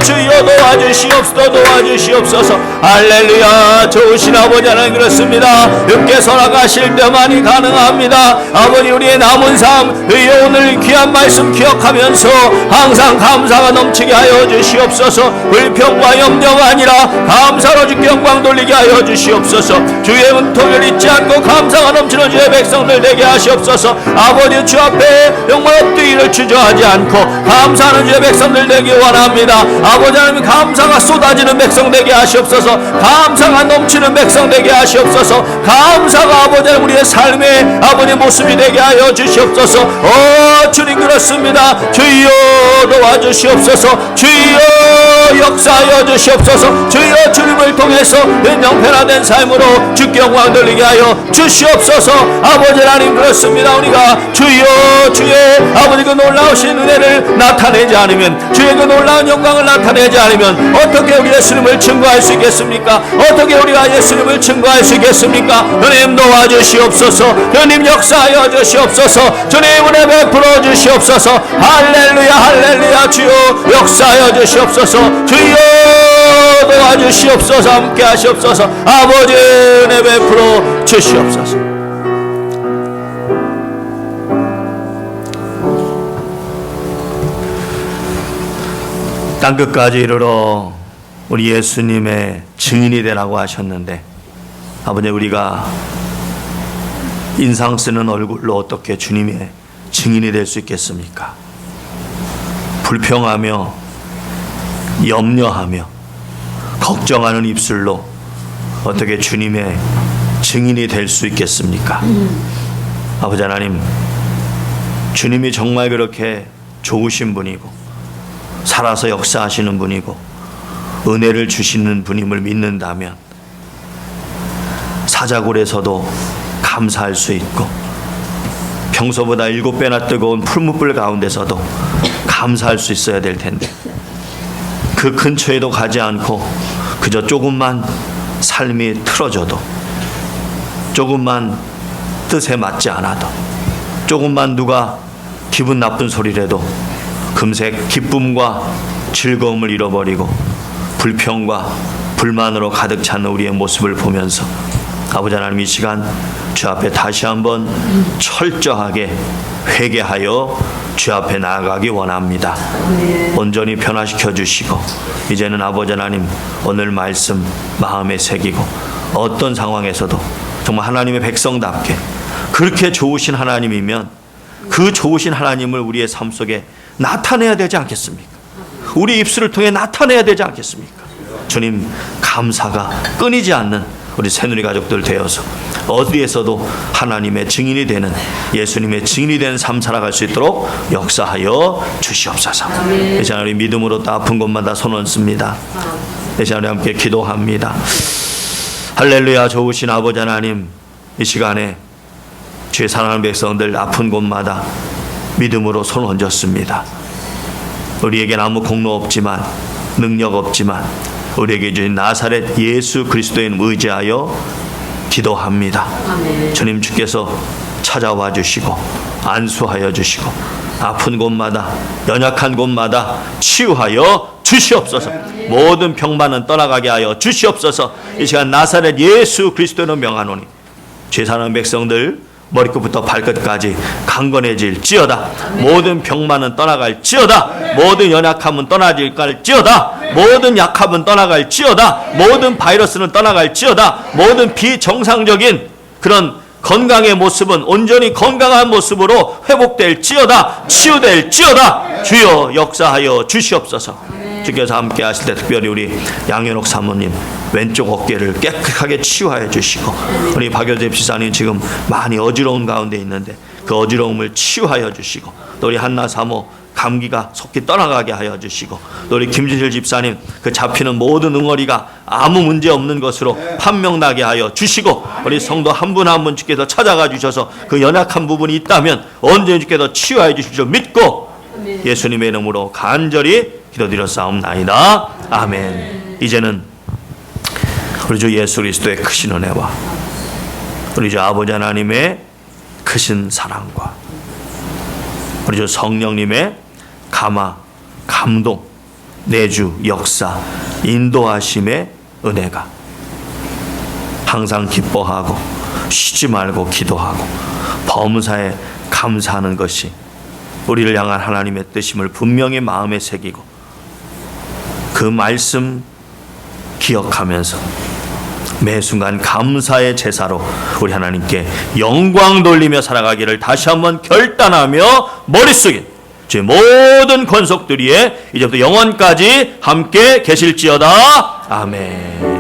주여 도와주시옵소서. 도와주시옵소서. 할렐루야. 좋으신 아버지 하나님 그렇습니다. 늦게서 나가실 때만이 가능합니다. 아버지 우리의 남은 삶 주여 오늘 귀한 말씀 기억하면서 항상 감사가 넘치게 하여 주시옵소서. 불평과 염려가 아니라 감사로 주께 영광 돌리게 하여 주시옵소서. 주의 은총을 잊지 않고 감사가 넘치는 주의 백성들 되게 하시옵소서. 아버지 주 앞에 정말 엎드기를 주저하지 않고 감사하는 주의 백성들 되기 원합니다. 아버지 하나님 감사가 쏟아지는 백성 되게 하시옵소서. 감사가 넘치는 백성 되게 하시옵소서. 감사가 아버지 하나님 우리의 삶의 아버지 모습이 되게 하여 주시옵소서. 주님 그렇습니다. 주여 도와주시옵소서. 주여 역사하여 주시옵소서. 주여 주님을 통해서 영편화된 삶으로 주께 영광 돌리게 하여 주시옵소서. 아버지 하나님 그렇습니다. 우리가 주여 주의 아버지 그 놀라우신 은혜를 나타내지 않으면 주의 그 놀라운 영광을 나타내지 않으면 어떻게 우리 예수님을 증거할 수 있겠습니까? 어떻게 우리가 예수님을 증거할 수 있겠습니까? 주님 도와주시옵소서. 주님 역사하여 주시옵소서. 주님 은혜 베풀어 주시옵소서. 할렐루야 할렐루야. 주여 역사하여 주시옵소서. 주여 도와주시옵소서. 함께 하시옵소서. 아버지 은혜 베풀어 주시옵소서. 땅끝까지 이르러 우리 예수님의 증인이 되라고 하셨는데 아버지 우리가 인상 쓰는 얼굴로 어떻게 주님의 증인이 될 수 있겠습니까? 불평하며 염려하며 걱정하는 입술로 어떻게 주님의 증인이 될 수 있겠습니까? 아버지 하나님 주님이 정말 그렇게 좋으신 분이고 살아서 역사하시는 분이고 은혜를 주시는 분임을 믿는다면 사자굴에서도 감사할 수 있고 평소보다 7배나 뜨거운 풀무불 가운데서도 감사할 수 있어야 될 텐데 그 근처에도 가지 않고 그저 조금만 삶이 틀어져도 조금만 뜻에 맞지 않아도 조금만 누가 기분 나쁜 소리라도 금세 기쁨과 즐거움을 잃어버리고 불평과 불만으로 가득 찬 우리의 모습을 보면서 아버지 하나님 이 시간 주 앞에 다시 한번 철저하게 회개하여 주 앞에 나아가기 원합니다. 온전히 변화시켜 주시고 이제는 아버지 하나님 오늘 말씀 마음에 새기고 어떤 상황에서도 정말 하나님의 백성답게 그렇게 좋으신 하나님이면 그 좋으신 하나님을 우리의 삶 속에 나타내야 되지 않겠습니까? 우리 입술을 통해 나타내야 되지 않겠습니까? 주님 감사가 끊이지 않는 우리 새누리 가족들 되어서 어디에서도 하나님의 증인이 되는 예수님의 증인이 되는 삶 살아갈 수 있도록 역사하여 주시옵소서. 이 시간 우리 믿음으로 또 아픈 곳마다 손 얹습니다. 이 시간 우리 함께 기도합니다. 할렐루야. 좋으신 아버지 하나님 이 시간에 주의 사랑하는 백성들 아픈 곳마다 믿음으로 손 얹었습니다. 우리에겐 아무 공로 없지만 능력 없지만 우리에게 주신 나사렛 예수 그리스도의 이름 의지하여 기도합니다. 아멘. 주님 주께서 찾아와 주시고 안수하여 주시고 아픈 곳마다 연약한 곳마다 치유하여 주시옵소서. 모든 병만은 떠나가게 하여 주시옵소서. 이 시간 나사렛 예수 그리스도로 명하노니 죄 사는 백성들 머리끝부터 발끝까지 강건해질지어다. 모든 병만은 떠나갈지어다. 모든 연약함은 떠나질지어다. 모든 약함은 떠나갈지어다. 모든 바이러스는 떠나갈지어다. 모든 비정상적인 그런 건강의 모습은 온전히 건강한 모습으로 회복될지어다. 치유될지어다. 주여 역사하여 주시옵소서. 주께서 함께 하실 때 특별히 우리 양현옥 사모님 왼쪽 어깨를 깨끗하게 치유하여 주시고, 우리 박효재 집사님 지금 많이 어지러운 가운데 있는데 그 어지러움을 치유하여 주시고, 또 우리 한나 사모 감기가 속히 떠나가게 하여 주시고, 또 우리 김진실 집사님 그 잡히는 모든 응어리가 아무 문제 없는 것으로 판명나게 하여 주시고, 우리 성도 한 분 한 분 주께서 찾아가 주셔서 그 연약한 부분이 있다면 언제든지 주께서 치유하여 주실 줄 믿고 예수님의 이름으로 간절히 기도드렸사옵나이다. 아멘. 이제는 우리 주 예수 그리스도의 크신 은혜와 우리 주 아버지 하나님의 크신 사랑과 우리 주 성령님의 감화, 감동, 내주, 역사, 인도하심의 은혜가 항상 기뻐하고 쉬지 말고 기도하고 범사에 감사하는 것이 우리를 향한 하나님의 뜻임을 분명히 마음에 새기고 그 말씀 기억하면서 매 순간 감사의 제사로 우리 하나님께 영광 돌리며 살아가기를 다시 한번 결단하며 머릿속에 제 모든 권속들이에 이제부터 영원까지 함께 계실지어다. 아멘.